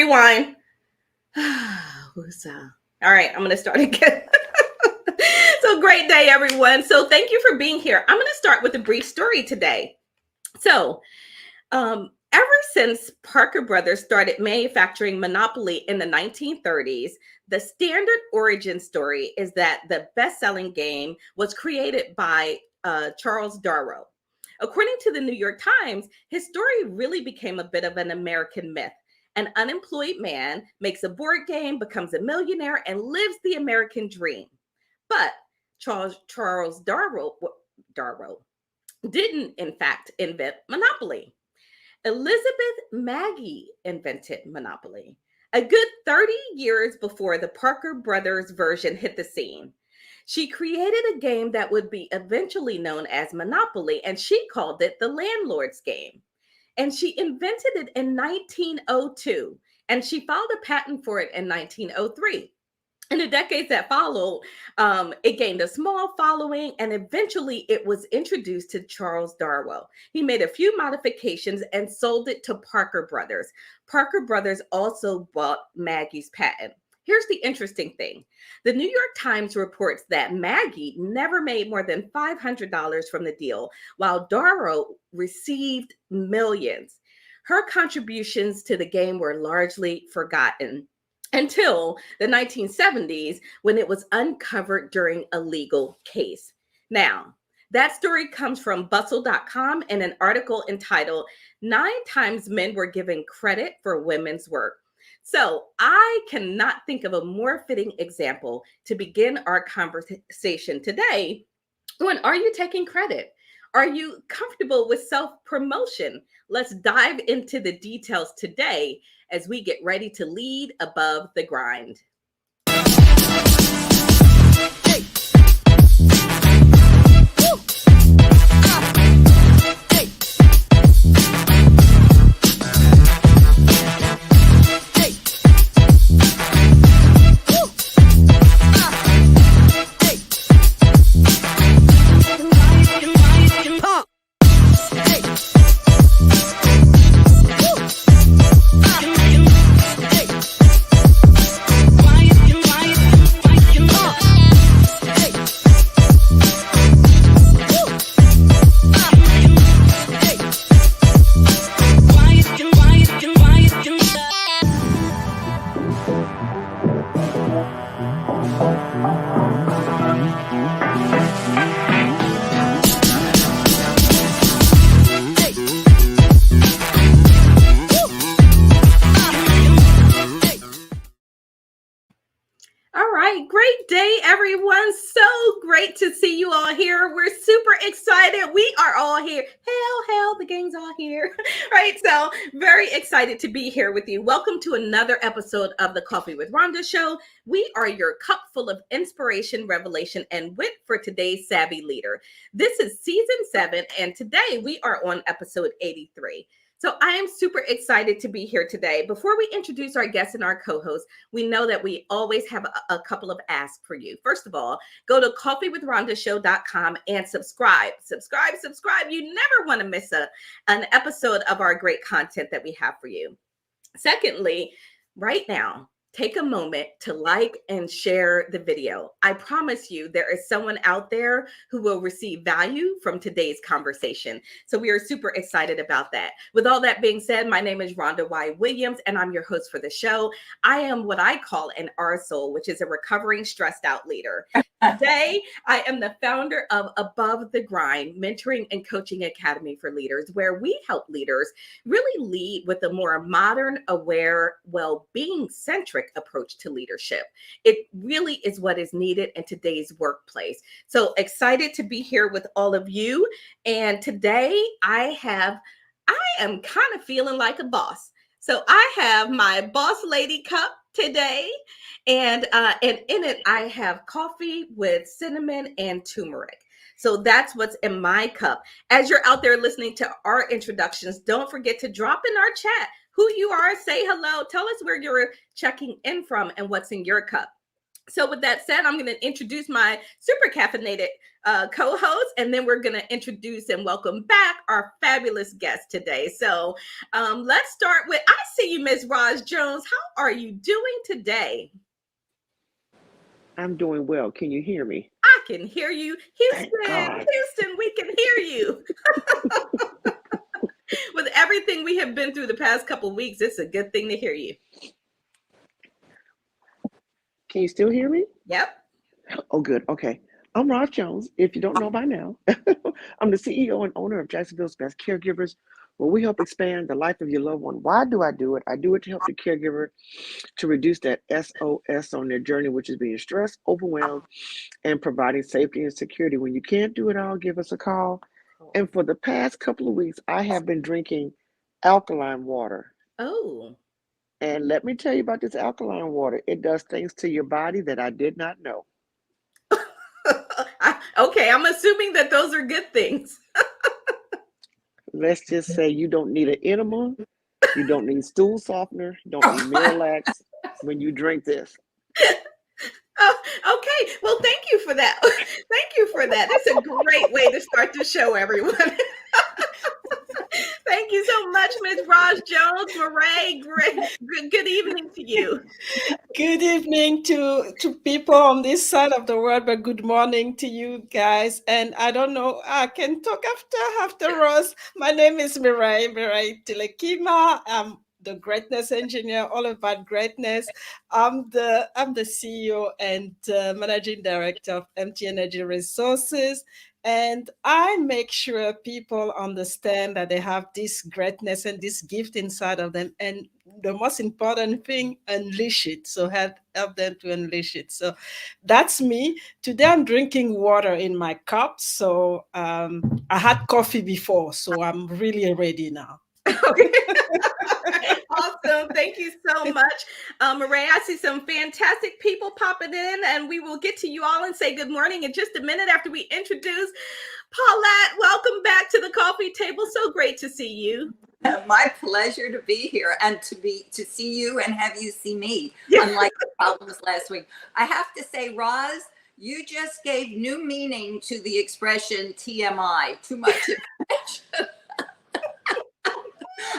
Rewind. All right, I'm going to start again. So great day, everyone. So thank you for being here. I'm going to start with a brief story today. So ever since Parker Brothers started manufacturing Monopoly in the 1930s, the standard origin story is that the best-selling game was created by Charles Darrow. According to the New York Times, his story really became a bit of an American myth. An unemployed man makes a board game, becomes a millionaire, and lives the American dream. But Charles Darrow didn't, in fact, invent Monopoly. Elizabeth Magie invented Monopoly a good 30 years before the Parker Brothers version hit the scene. She created a game that would be eventually known as Monopoly, and she called it the landlord's game. And she invented it in 1902, and she filed a patent for it in 1903. In the decades that followed, it gained a small following, and eventually it was introduced to Charles Darrow. He made a few modifications and sold it to Parker Brothers. Parker Brothers also bought Magie's patent. Here's the interesting thing. The New York Times reports that Maggie never made more than $500 from the deal, while Darrow received millions. Her contributions to the game were largely forgotten until the 1970s, when it was uncovered during a legal case. Now, that story comes from bustle.com in an article entitled 9 Times Men Were Given Credit for Women's Work. So I cannot think of a more fitting example to begin our conversation today. When are you taking credit? Are you comfortable with self-promotion? Let's dive into the details today as we get ready to lead above the grind. Hey. Great day, everyone. So great to see you all here. We're super excited. We are all here. Hell, the gang's all here. Right? So very excited to be here with you. Welcome to another episode of the Coffee with Rhonda show. We are your cup full of inspiration, revelation, and wit for today's savvy leader. This is season 7, and today we are on episode 83. So I am super excited to be here today. Before we introduce our guests and our co-hosts, we know that we always have a couple of asks for you. First of all, go to coffeewithrhondashow.com and subscribe. You never want to miss an episode of our great content that we have for you. Secondly, right now, take a moment to like and share the video. I promise you there is someone out there who will receive value from today's conversation. So we are super excited about that. With all that being said, my name is Rhonda Y. Williams, and I'm your host for the show. I am what I call an RSOL, which is a recovering stressed out leader. Today, I am the founder of Above the Grind, Mentoring and Coaching Academy for Leaders, where we help leaders really lead with a more modern, aware, well-being centric approach to leadership. It really is what is needed in today's workplace. So excited to be here with all of you. And today I am kind of feeling like a boss. So I have my boss lady cup today, and in it I have coffee with cinnamon and turmeric. So that's what's in my cup. As you're out there listening to our introductions, don't forget to drop in our chat who you are, say hello, tell us where you're checking in from and what's in your cup. So with that said, I'm going to introduce my super caffeinated co-host, and then we're going to introduce and welcome back our fabulous guest today. So let's start with, I see you, Ms. Roz Jones. How are you doing today? I'm doing well. Can you hear me? I can hear you. Thank Houston, God. Houston, we can hear you. With everything we have been through the past couple of weeks, it's a good thing to hear you. Can you still hear me? Yep. Oh, good. Okay. I'm Rob Jones. If you don't know by now, I'm the CEO and owner of Jacksonville's Best Caregivers, where we help expand the life of your loved one. Why do I do it? I do it to help the caregiver to reduce that SOS on their journey, which is being stressed, overwhelmed, and providing safety and security. When you can't do it all, give us a call. And for the past couple of weeks, I have been drinking alkaline water. Oh. And let me tell you about this alkaline water. It does things to your body that I did not know. Okay, I'm assuming that those are good things. Let's just say you don't need an enema, you don't need stool softener, you don't need Miralax when you drink this. Oh, okay. Well, thank you for that. Thank you for that. That's a great way to start the show, everyone. Thank you so much, Ms. Raj Jones. Mireille, good evening to you. Good evening to people on this side of the world, but good morning to you guys. And I don't know, I can talk after Rose. My name is Mireille Toulekima. I'm the greatness engineer, all about greatness. I'm the CEO and managing director of MT Energy Resources. And I make sure people understand that they have this greatness and this gift inside of them. And the most important thing, unleash it. So help them to unleash it. So that's me. Today I'm drinking water in my cup. So I had coffee before, so I'm really ready now. Okay. Awesome. Thank you so much. Mireille, I see some fantastic people popping in, and we will get to you all and say good morning in just a minute after we introduce Paulette. Welcome back to the coffee table. So great to see you. My pleasure to be here and to see you and have you see me. Yeah. Unlike the problems last week, I have to say, Roz, you just gave new meaning to the expression TMI, too much information.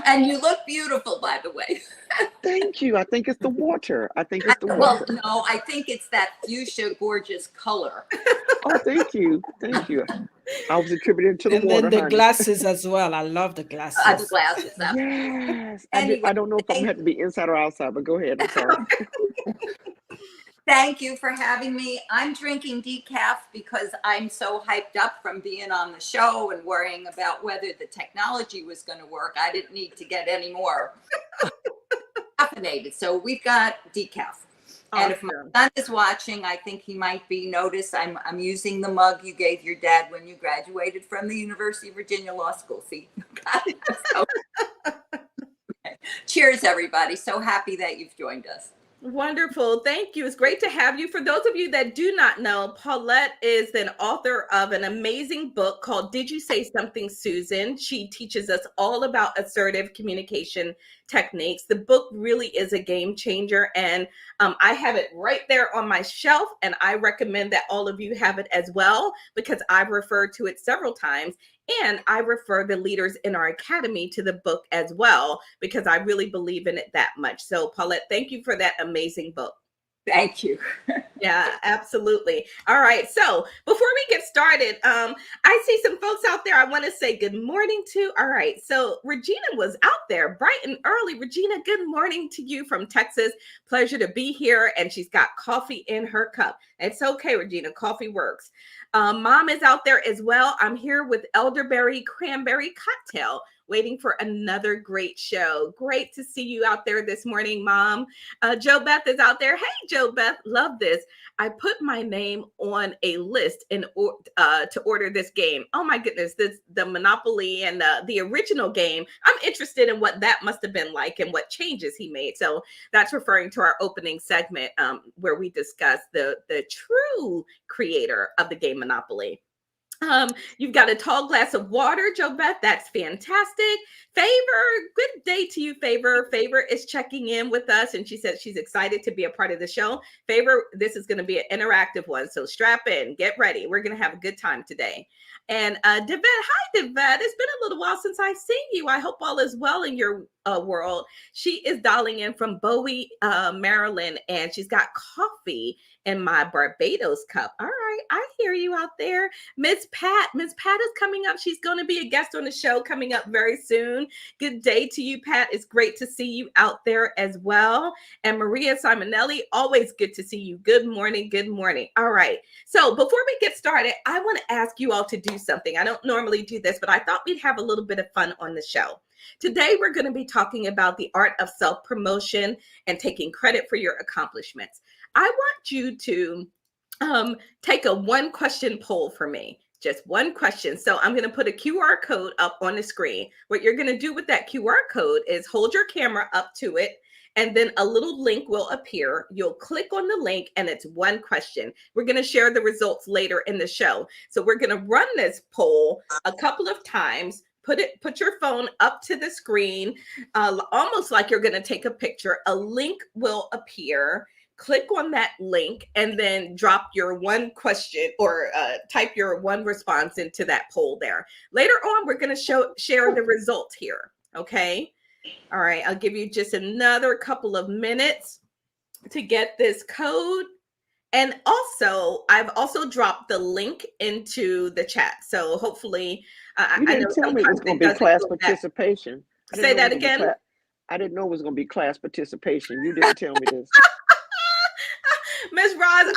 And you look beautiful, by the way. Thank you. I think it's the water. Well, no, I think it's that fuchsia gorgeous color. Oh, thank you. Thank you. I was attributing to the And water, then the honey. glasses as well. I love the The glasses. glasses. Yes. Anyway, I don't know if I'm going to have to be inside or outside, but go ahead. I'm sorry. Thank you for having me. I'm drinking decaf because I'm so hyped up from being on the show and worrying about whether the technology was going to work. I didn't need to get any more caffeinated. So we've got decaf. Awesome. And if my son is watching, I think he might be noticed. I'm using the mug you gave your dad when you graduated from the University of Virginia Law School. See? So, okay. Cheers, everybody. So happy that you've joined us. Wonderful. Thank you. It's great to have you. For those of you that do not know, Paulette is an author of an amazing book called Did You Say Something, Susan? She teaches us all about assertive communication techniques. The book really is a game changer, and I have it right there on my shelf, and I recommend that all of you have it as well, because I've referred to it several times. And I refer the leaders in our academy to the book as well, because I really believe in it that much. So Paulette, thank you for that amazing book. Thank you. Yeah, absolutely. All right. So before we get started, I see some folks out there I want to say good morning to. All right. So Regina was out there bright and early. Regina, good morning to you from Texas. Pleasure to be here. And she's got coffee in her cup. It's okay, Regina. Coffee works. Mom is out there as well. I'm here with elderberry cranberry cocktail, waiting for another great show. Great to see you out there this morning, Mom. Joe Beth is out there. Hey, Joe Beth, love this. I put my name on a list to order this game. Oh my goodness, the Monopoly and the original game. I'm interested in what that must have been like and what changes he made. So that's referring to our opening segment where we discuss the true creator of the game Monopoly. You've got a tall glass of water, Jovette. That's fantastic. Favor, good day to you, Favor. Favor is checking in with us, and she said she's excited to be a part of the show. Favor, this is going to be an interactive one, so strap in, get ready. We're going to have a good time today. And Devette, hi, Devette. It's been a little while since I've seen you. I hope all is well in your world. She is dialing in from Bowie, Maryland, and she's got coffee in my Barbados cup. All right, I hear you out there. Miss Pat is coming up. She's going to be a guest on the show coming up very soon. Good day to you, Pat. It's great to see you out there as well. And Maria Simonelli, always good to see you. Good morning. Good morning. All right. So before we get started, I want to ask you all to do something. I don't normally do this, but I thought we'd have a little bit of fun on the show. Today, we're going to be talking about the art of self-promotion and taking credit for your accomplishments. I want you to take a one question poll for me, just one question. So I'm going to put a QR code up on the screen. What you're going to do with that QR code is hold your camera up to it, and then a little link will appear. You'll click on the link, and it's one question. We're going to share the results later in the show. So we're going to run this poll a couple of times. Put your phone up to the screen, almost like you're going to take a picture. A link will appear. Click on that link and then drop your one question or type your one response into that poll there. Later on, we're going to share the results here. Okay. All right. I'll give you just another couple of minutes to get this code. And also, I've also dropped the link into the chat. So hopefully, you didn't tell me it was going to be class participation. Say that again. I didn't know it was going to be class participation. You didn't tell me this. Miss Roz,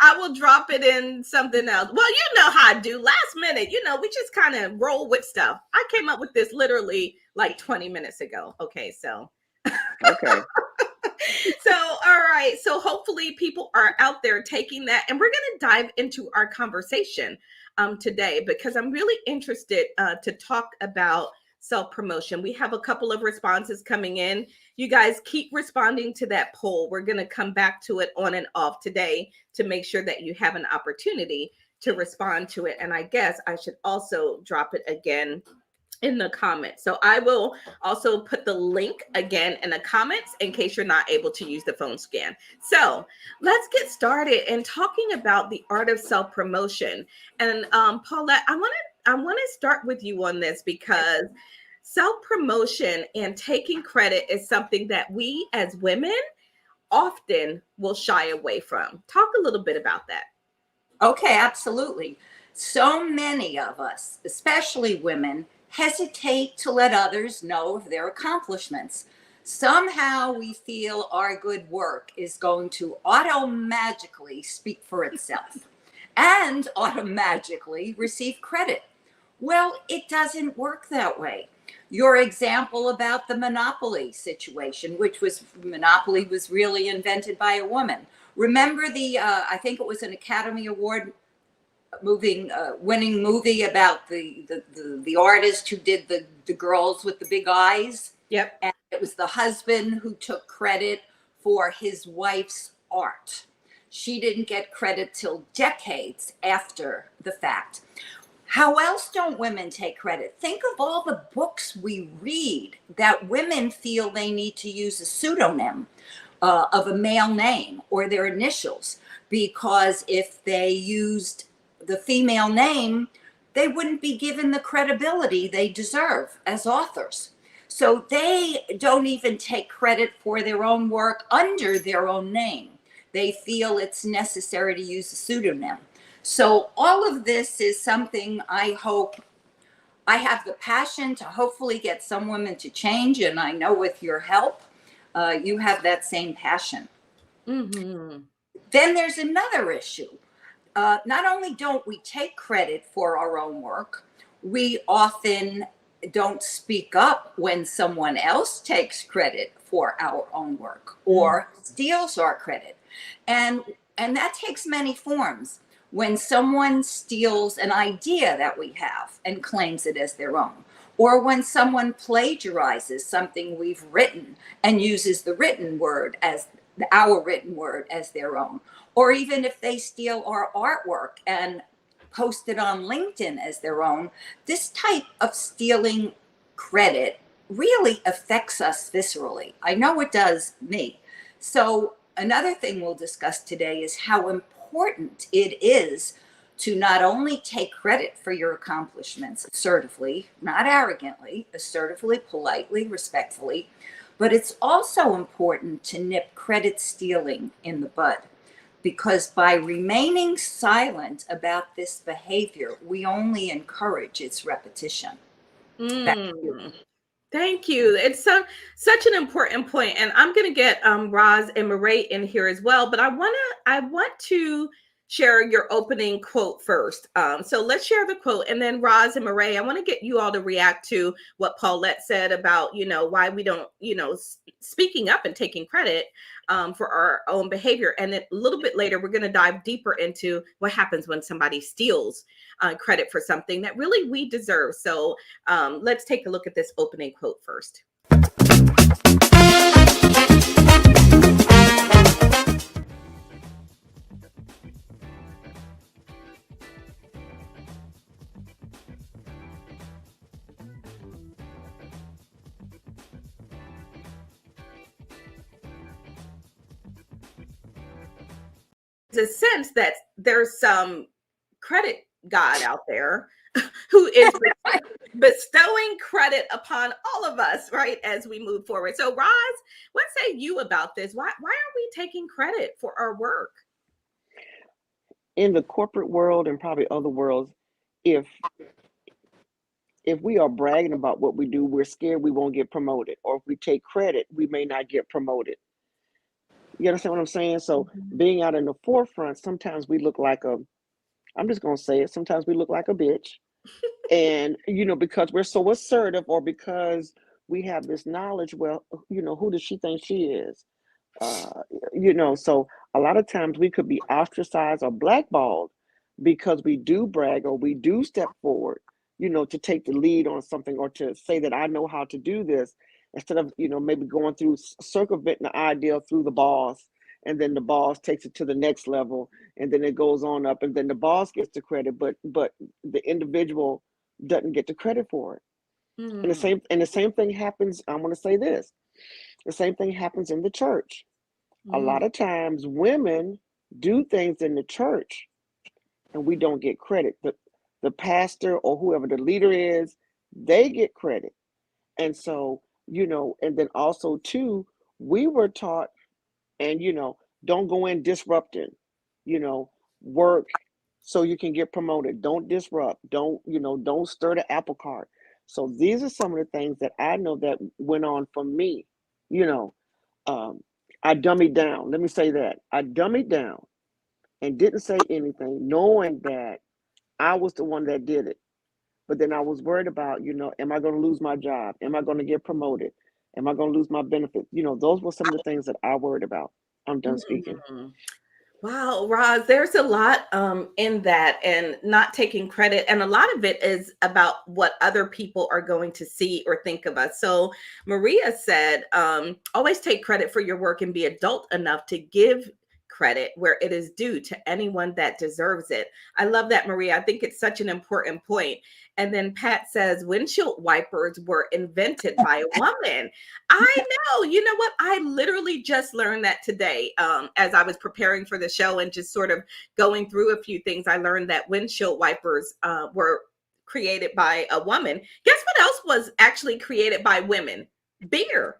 I will drop it in something else. Well, you know how I do. Last minute, we just kind of roll with stuff. I came up with this literally like 20 minutes ago. Okay, so. Okay. So, all right. So hopefully people are out there taking that, and we're going to dive into our conversation today because I'm really interested to talk about self-promotion. We have a couple of responses coming in. You guys keep responding to that poll. We're going to come back to it on and off today to make sure that you have an opportunity to respond to it. And I guess I should also drop it again in the comments. So I will also put the link again in the comments in case you're not able to use the phone scan. So let's get started in talking about the art of self-promotion. And Paulette, I want to start with you on this because self-promotion and taking credit is something that we as women often will shy away from. Talk a little bit about that. Okay, absolutely. So many of us, especially women, hesitate to let others know of their accomplishments. Somehow we feel our good work is going to auto-magically speak for itself and auto-magically receive credit. Well, it doesn't work that way. Your example about the Monopoly situation, which was Monopoly was really invented by a woman. Remember I think it was an Academy Award winning movie about the artist who did the girls with the big eyes. Yep. And it was the husband who took credit for his wife's art. She didn't get credit till decades after the fact. How else don't women take credit? Think of all the books we read that women feel they need to use a pseudonym of a male name or their initials, because if they used the female name, they wouldn't be given the credibility they deserve as authors. So they don't even take credit for their own work under their own name. They feel it's necessary to use a pseudonym. So all of this is something I hope I have the passion to hopefully get some women to change. And I know with your help, you have that same passion. Mm-hmm. Then there's another issue. Not only don't we take credit for our own work, we often don't speak up when someone else takes credit for our own work or steals our credit. And that takes many forms. When someone steals an idea that we have and claims it as their own, or when someone plagiarizes something we've written and uses the written word as our written word as their own, or even if they steal our artwork and posted on LinkedIn as their own, this type of stealing credit really affects us viscerally. I know it does me. So another thing we'll discuss today is how important it is to not only take credit for your accomplishments assertively, not arrogantly, assertively, politely, respectfully, but it's also important to nip credit stealing in the bud. Because by remaining silent about this behavior, we only encourage its repetition. Mm. Thank you. It's such an important point, and I'm going to get Roz and Mireille in here as well. But I want to share your opening quote first. So let's share the quote, and then Roz and Mireille, I want to get you all to react to what Paulette said about why we don't speaking up and taking credit for our own behavior. And then a little bit later, we're going to dive deeper into what happens when somebody steals credit for something that really we deserve. So let's take a look at this opening quote first. There's a sense that there's some credit god out there who is bestowing credit upon all of us, right, as we move forward. So Roz, what say you about this? Why are we taking credit for our work? In the corporate world and probably other worlds, if we are bragging about what we do, we're scared we won't get promoted. Or if we take credit, we may not get promoted. You understand what I'm saying? So being out in the forefront, sometimes we look like I'm just going to say it, sometimes we look like a bitch. And, because we're so assertive, or because we have this knowledge, well, who does she think she is? So a lot of times we could be ostracized or blackballed because we do brag or we do step forward, to take the lead on something, or to say that I know how to do this, instead of, maybe going through circumventing the idea through the boss, and then the boss takes it to the next level, and then it goes on up, and then the boss gets the credit, but the individual doesn't get the credit for it. Mm. And the same thing happens. I'm going to say this. The same thing happens in the church. A lot of times women do things in the church and we don't get credit. The pastor or whoever the leader is, they get credit. And so, and then also too, we were taught, and don't go in disrupting, work so you can get promoted. Don't disrupt. Don't stir the apple cart. So these are some of the things that I know that went on for me. I dummied down. Let me say that. I dummied down and didn't say anything, knowing that I was the one that did it. But then I was worried about, am I going to lose my job? Am I going to get promoted? Am I going to lose my benefits? Those were some of the things that I worried about. I'm done speaking. Wow, Roz, there's a lot in that, and not taking credit. And a lot of it is about what other people are going to see or think of us. So Maria said, always take credit for your work and be adult enough to give credit where it is due to anyone that deserves it. I love that, Maria. I think it's such an important point. And then Pat says windshield wipers were invented by a woman. I know. You know what? I literally just learned that today as I was preparing for the show and just sort of going through a few things. I learned that windshield wipers were created by a woman. Guess what else was actually created by women? Beer.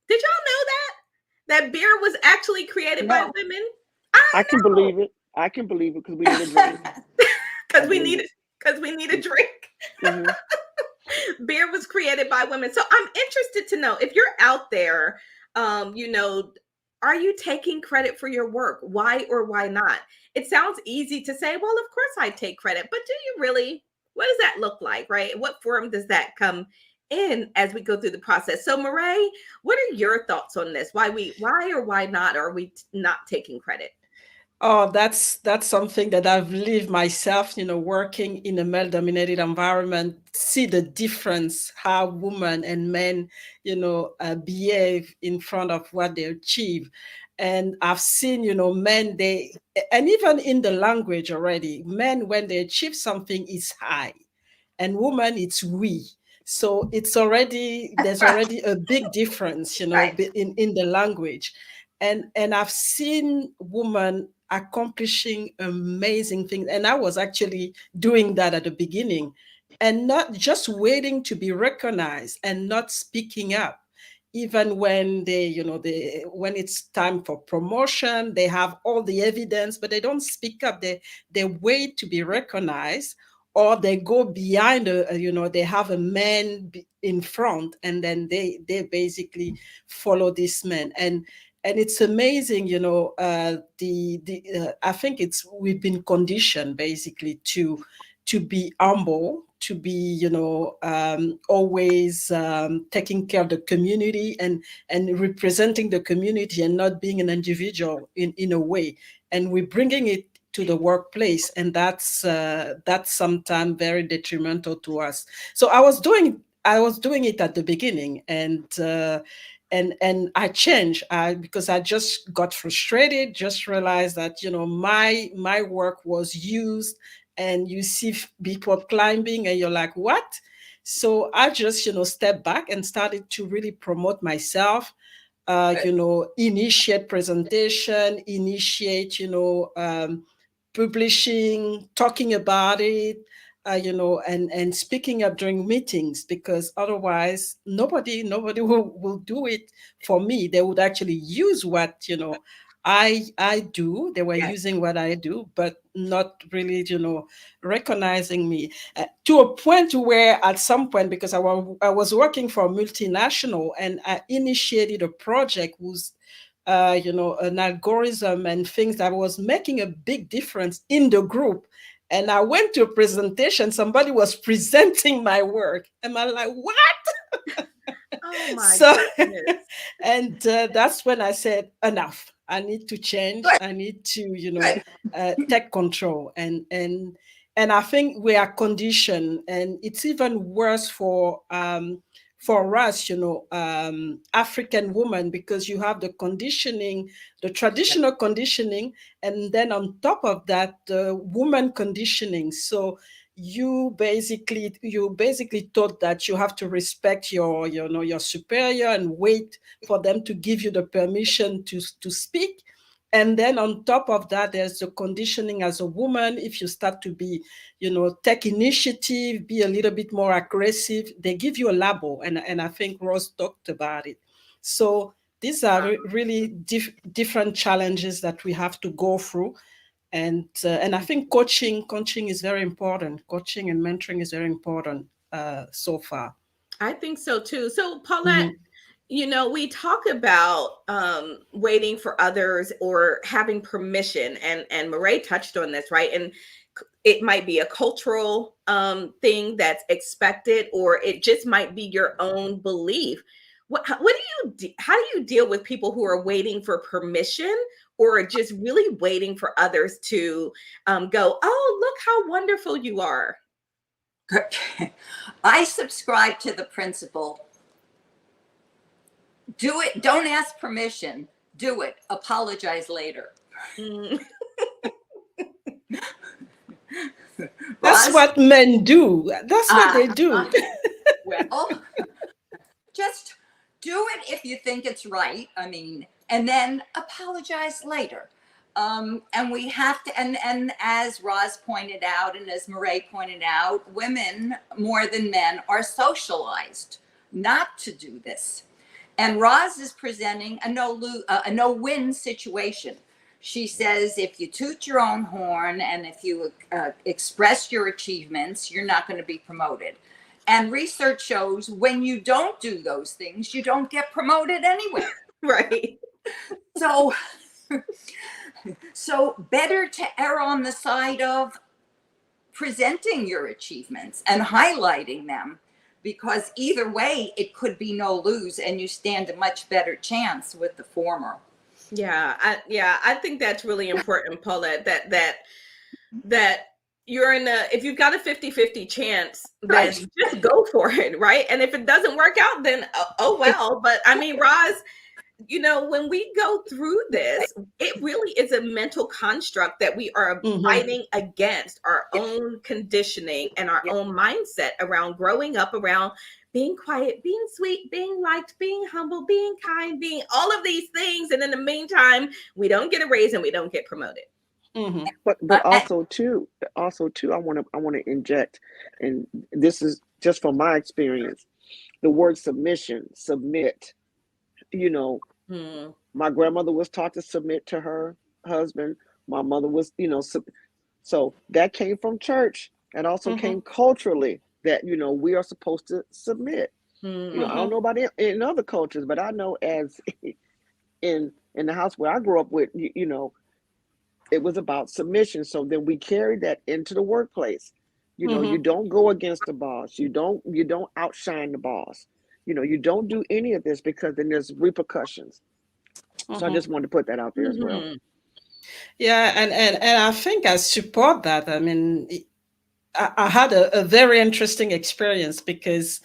Did y'all know that? That beer was actually created by women? I can believe it. I can believe it because we need a drink. Because we need a drink. Mm-hmm. Beer was created by women. So I'm interested to know, if you're out there, are you taking credit for your work? Why or why not? It sounds easy to say, well, of course I take credit, but do you really? What does that look like, right? What form does that come in as we go through the process? So Mireille, what are your thoughts on this? Why or why not are we not taking credit? Oh, that's something that I've lived myself, working in a male-dominated environment, see the difference how women and men, behave in front of what they achieve. And I've seen, men, and even in the language already, men, when they achieve something, is high, and woman, it's we. So there's Right. already a big difference, Right. in the language. And I've seen women accomplishing amazing things. And I was actually doing that at the beginning, and not just waiting to be recognized and not speaking up. Even when when it's time for promotion, they have all the evidence, but they don't speak up. They wait to be recognized, or they go behind they have a man in front, and then they basically follow this man. And it's amazing, I think it's we've been conditioned basically to be humble, to be, always taking care of the community, and representing the community, and not being an individual in a way. And we're bringing it to the workplace, and that's sometimes very detrimental to us. So I was doing it at the beginning, and I changed, because I just got frustrated, just realized that, my work was used, and you see people climbing, and you're like, what? So I just, stepped back and started to really promote myself, initiate presentation, initiate, publishing, talking about it, and speaking up during meetings, because otherwise nobody will do it for me. They would actually use what, I do. They were Yes. using what I do, but not really, recognizing me, to a point where at some point, because I was working for a multinational, and I initiated a project whose an algorithm and things that was making a big difference in the group. And I went to a presentation, somebody was presenting my work, and I'm like, what? Oh my So, goodness. and that's when I said, enough. I need to change. Good. I need to, Good. take control. And I think we are conditioned, and it's even worse for us, African women, because you have the conditioning, the traditional conditioning, and then on top of that, the woman conditioning. So you basically thought that you have to respect your superior, and wait for them to give you the permission to speak. And then on top of that, there's the conditioning as a woman. If you start to be, take initiative, be a little bit more aggressive, they give you a label. And I think Rose talked about it. So these are really different challenges that we have to go through. And I think coaching is very important. Coaching and mentoring is very important, so far. I think so too. So, Paulette, Mhm. we talk about waiting for others or having permission, and Mireille touched on this, right? And it might be a cultural thing that's expected, or it just might be your own belief. How do you deal with people who are waiting for permission, or just really waiting for others to go, oh, look how wonderful you are? I subscribe to the principle: do it, don't ask permission, do it, apologize later. Mm. That's Roz? what men do. That's what they do. Well, just do it if you think it's right. I mean, and then apologize later. And we have to, and as Roz pointed out, and as Mireille pointed out, women more than men are socialized not to do this. And Roz is presenting a no-win situation. She says, if you toot your own horn and if you express your achievements, you're not going to be promoted. And research shows when you don't do those things, you don't get promoted anywhere. Right. So better to err on the side of presenting your achievements and highlighting them, because either way, it could be no lose, and you stand a much better chance with the former. I think that's really important, Paulette, that you're in a, if you've got a 50-50 chance, then Right. just go for it, right? And if it doesn't work out, then oh well. But I mean, Roz, when we go through this, it really is a mental construct that we are fighting against our own conditioning and our own mindset around growing up around being quiet, being sweet, being liked, being humble, being kind, being all of these things. And in the meantime, we don't get a raise and we don't get promoted. But also too, I want to inject, and this is just from my experience. The word submission, submit. You know, Hmm. my grandmother was taught to submit to her husband. My mother was, so that came from church. And also came culturally that we are supposed to submit. I don't know about in other cultures, but I know as in the house where I grew up with, it was about submission. So then we carried that into the workplace. You don't go against the boss. You don't outshine the boss. You don't do any of this because then there's repercussions. So I just wanted to put that out there as well. Yeah, and I think I support that. I mean, I had a very interesting experience because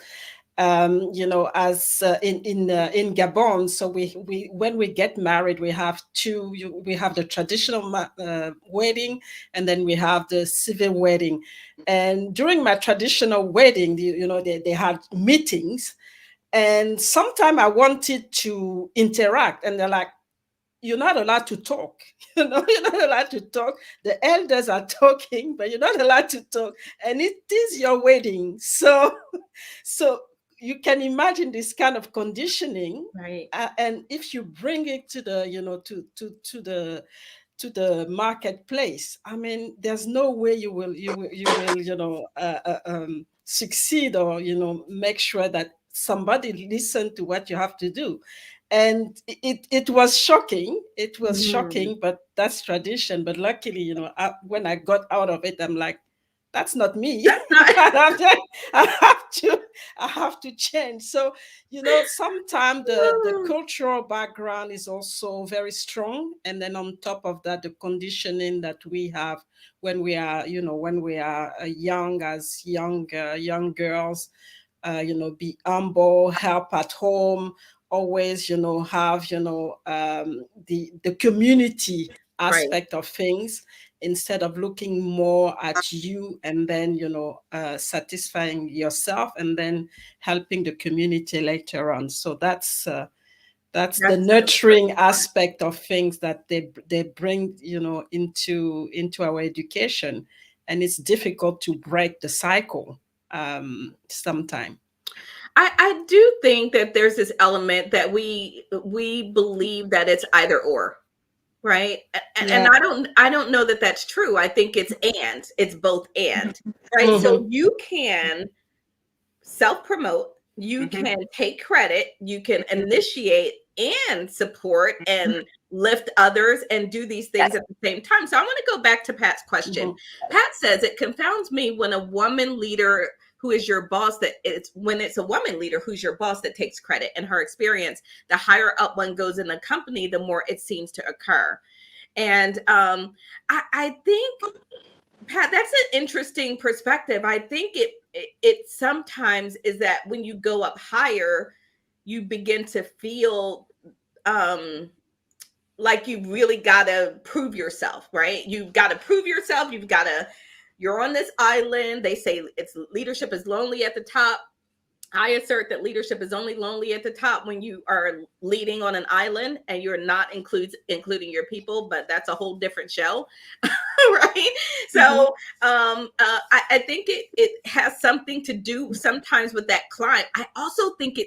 as in Gabon, so we when we get married, we have we have the traditional wedding, and then we have the civil wedding. And during my traditional wedding, they had meetings, and sometime I wanted to interact, and they're like, you're not allowed to talk. You're not allowed to talk. The elders are talking, but you're not allowed to talk. And it is your wedding. So you can imagine this kind of conditioning. Right. And if you bring it to the, to the marketplace, I mean, there's no way you will succeed, or make sure that somebody listen to what you have to do. And it was shocking. It was shocking, but that's tradition. But luckily, when I got out of it, I'm like, that's not me. I have to change. So, sometimes the cultural background is also very strong. And then on top of that, the conditioning that we have when we are, young, as young girls, be humble, help at home, always, have, the community Right. aspect of things, instead of looking more at you and then, satisfying yourself and then helping the community later on. So that's the That's nurturing aspect of things that they bring, into our education. And it's difficult to break the cycle sometime. I do think that there's this element that we believe that it's either or, right? And I don't know that that's true. I think it's both and, right? So you can self promote, you can take credit, you can initiate and support and lift others and do these things at the same time. So I want to go back to Pat's question. Pat says it confounds me when a woman leader who is your boss, that it's when it's a woman leader who's your boss that takes credit. In her experience, the higher up one goes in the company, the more it seems to occur. And I think, Pat, that's an interesting perspective. I think it sometimes is that when you go up higher, you begin to feel like you really got to prove yourself, right? You've got to prove yourself. You're on this island. They say it's leadership is lonely at the top. I assert that leadership is only lonely at the top when you are leading on an island and you're not including your people, but that's a whole different show. Right. So I think it has something to do sometimes with that climb. I also think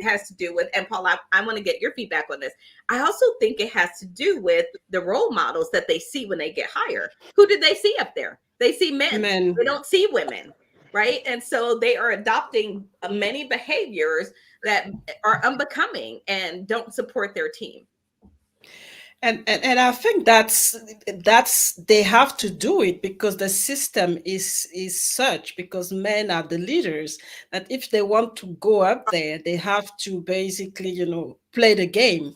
has to do with, and Paul, I want to get your feedback on this. I also think it has to do with the role models that they see when they get higher. Who did they see up there? They see men. They don't see women. Right. And so they are adopting many behaviors that are unbecoming and don't support their team. And I think that's they have to do it because the system is such, because men are the leaders, that if they want to go up there, they have to basically, play the game.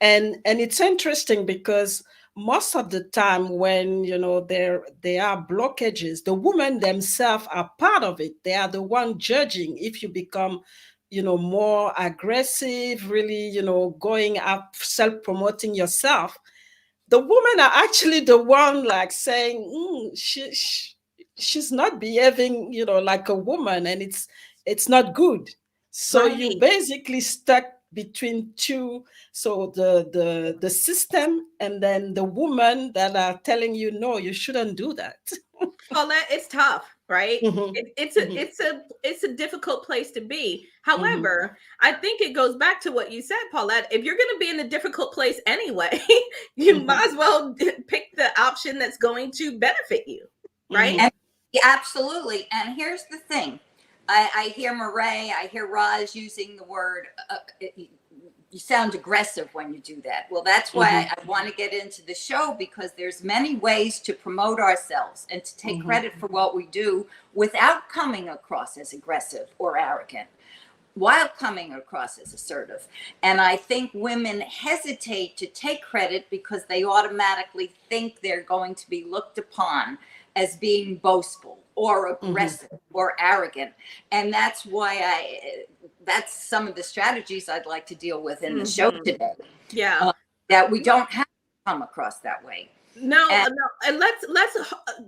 And it's interesting because most of the time when, you know, there are blockages, the women themselves are part of it. They are the one judging. If you become, you know, more aggressive, really, you know, going up, self-promoting yourself, the women are actually the one like saying, she's not behaving, you know, like a woman, and it's not good. So you Right. basically stuck between two. So the system and then the woman that are telling you, no, you shouldn't do that. Paulette, it's tough, right? Mhm, It's a mhm, it's a difficult place to be. mhm, However, I think it goes back to what you said, Paulette. If you're going to be in a difficult place anyway, you mhm, might as well pick the option that's going to benefit you, right? mhm, And yeah, absolutely. And here's the thing. I hear Mireille, I hear Roz using the word, you sound aggressive when you do that. Well, that's why mhm, I want to get into the show, because there's many ways to promote ourselves and to take mhm, credit for what we do without coming across as aggressive or arrogant, while coming across as assertive. And I think women hesitate to take credit because they automatically think they're going to be looked upon as being boastful or mhm, aggressive or arrogant. And that's why that's some of the strategies I'd like to deal with in the show Mhm. today, Yeah. that we don't have to come across that way. No, And no, and let's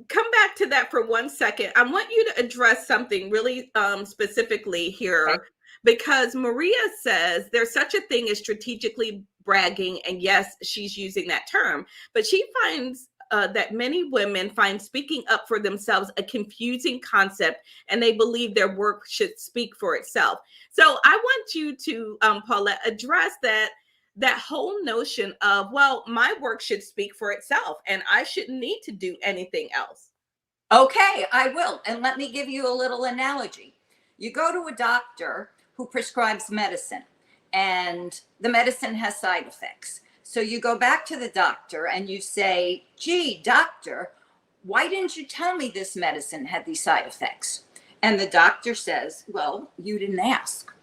come back to that for 1 second. I want you to address something really specifically here, because Maria says there's such a thing as strategically bragging, and yes, she's using that term, but she finds that many women find speaking up for themselves a confusing concept, and they believe their work should speak for itself. So I want you to, Paulette, address that whole notion of, well, my work should speak for itself and I shouldn't need to do anything else. okay, I will. And let me give you a little analogy. You go to a doctor who prescribes medicine, and the medicine has side effects. So you go back to the doctor and you say, gee, doctor, why didn't you tell me this medicine had these side effects? And the doctor says, well, you didn't ask.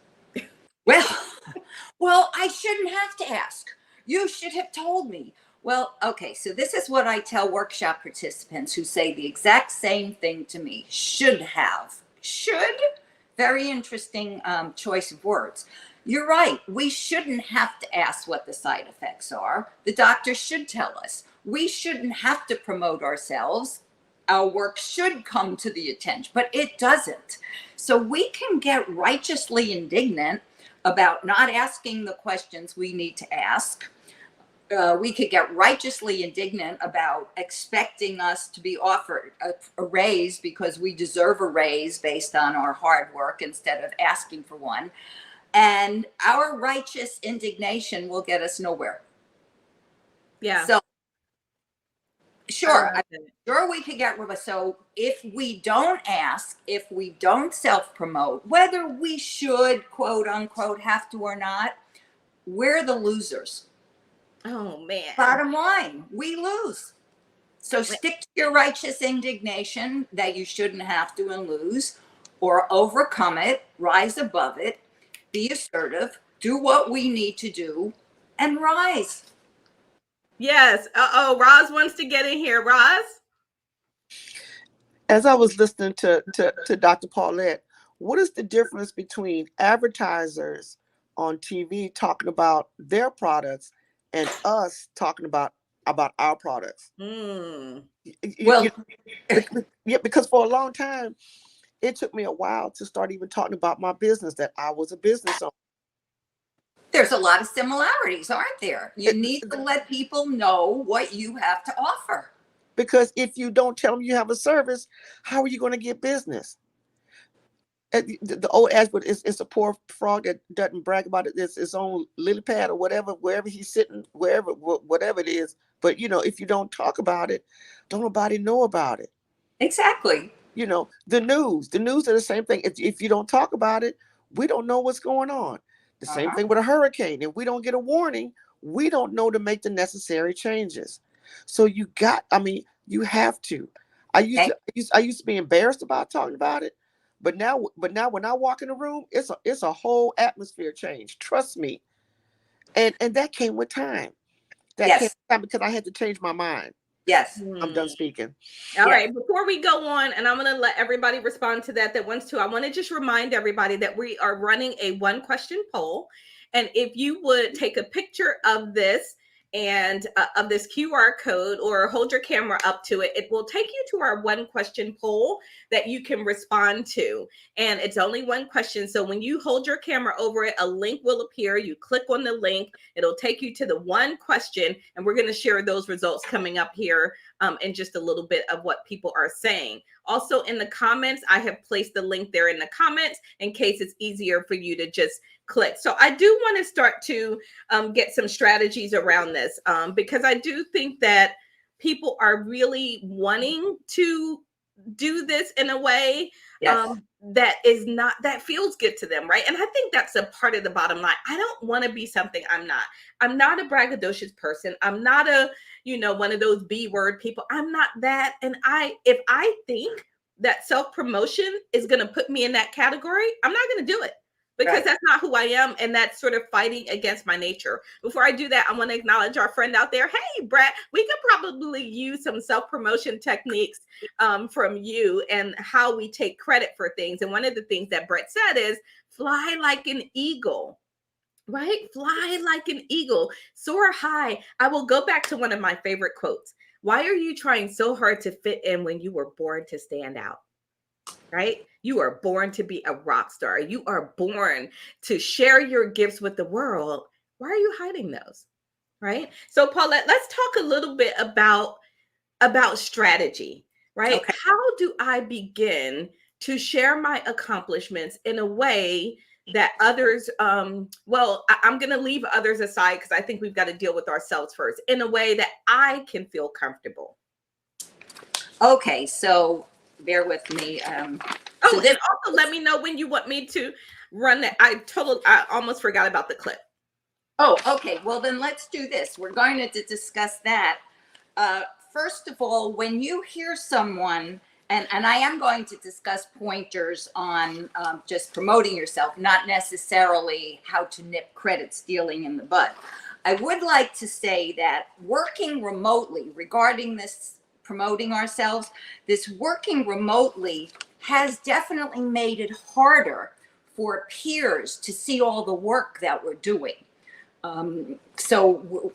Well, well, I shouldn't have to ask. You should have told me. Well, okay, so this is what I tell workshop participants who say the exact same thing to me. Should have. Should? Very interesting choice of words. You're right. We shouldn't have to ask what the side effects are. The doctor should tell us. We shouldn't have to promote ourselves. Our work should come to the attention, but it doesn't. So we can get righteously indignant about not asking the questions we need to ask. We could get righteously indignant about expecting us to be offered a raise because we deserve a raise based on our hard work instead of asking for one. And our righteous indignation will get us nowhere. Yeah. So, I sure, love I'm sure we could get rid of. So if we don't ask, if we don't self-promote, whether we should, quote unquote, have to or not, we're the losers. Oh man. Bottom line, we lose. So stick to your righteous indignation that you shouldn't have to and lose, or overcome it, rise above it, be assertive, do what we need to do, and rise. Yes. Uh-oh, Roz wants to get in here. Roz? As I was listening to Dr. Paulette, what is the difference between advertisers on TV talking about their products and us talking about our products? Mm. Well, Yeah, because for a long time, it took me a while to start even talking about my business, that I was a business owner. there's a lot of similarities, aren't there? You need to let people know what you have to offer. Because if you don't tell them you have a service, how are you going to get business? The old adage, but it's a poor frog that doesn't brag about it. It's his own lily pad or whatever, wherever he's sitting, whatever it is. But if you don't talk about it, don't nobody know about it. Exactly. The news are the same thing. If you don't talk about it, we don't know what's going on. The same Uh-huh. thing with a hurricane. If we don't get a warning, we don't know to make the necessary changes. So you have to. Okay. I used to be embarrassed about talking about it, but now when I walk in the room, it's a whole atmosphere change. Trust me. And that came with time. That came Yes. with time because I had to change my mind. Yes. I'm done speaking. All Yes. right, before we go on, and I'm going to let everybody respond to that wants to, I want to just remind everybody that we are running a 1-question poll. And if you would take a picture of this and of this QR code, or hold your camera up to it, it will take you to our 1-question poll that you can respond to. And it's only 1 question. So when you hold your camera over it, a link will appear. You click on the link, it'll take you to the 1 question, and we're going to share those results coming up here in just a little bit of what people are saying. Also in the comments, I have placed the link there in the comments in case it's easier for you to just click. So I do want to start to get some strategies around this because I do think that people are really wanting to do this in a way Yes. that is not, that feels good to them, right? And I think that's a part of the bottom line. I don't want to be something I'm not. I'm not a braggadocious person. I'm not a, one of those B word people. I'm not that. And if I think that self-promotion is going to put me in that category, I'm not going to do it. Because Right. that's not who I am, and that's sort of fighting against my nature. Before I do that, I want to acknowledge our friend out there. Hey, Brett, we could probably use some self-promotion techniques from you and how we take credit for things. And one of the things that Brett said is fly like an eagle. Right? Fly like an eagle, soar high. I will go back to one of my favorite quotes. Why are you trying so hard to fit in when you were born to stand out? Right? You are born to be a rock star. You are born to share your gifts with the world. Why are you hiding those? Right? So Paulette, let's talk a little bit about strategy, right? Okay. How do I begin to share my accomplishments in a way that others, I'm going to leave others aside because I think we've got to deal with ourselves first, in a way that I can feel comfortable. Okay. So bear with me. And also let me know when you want me to run that. I almost forgot about the clip. Oh, okay. Well, then let's do this. We're going to discuss that. First of all, when you hear someone, and I am going to discuss pointers on just promoting yourself, not necessarily how to nip credit stealing in the bud. I would like to say that working remotely, regarding this promoting ourselves, this working remotely has definitely made it harder for peers to see all the work that we're doing. So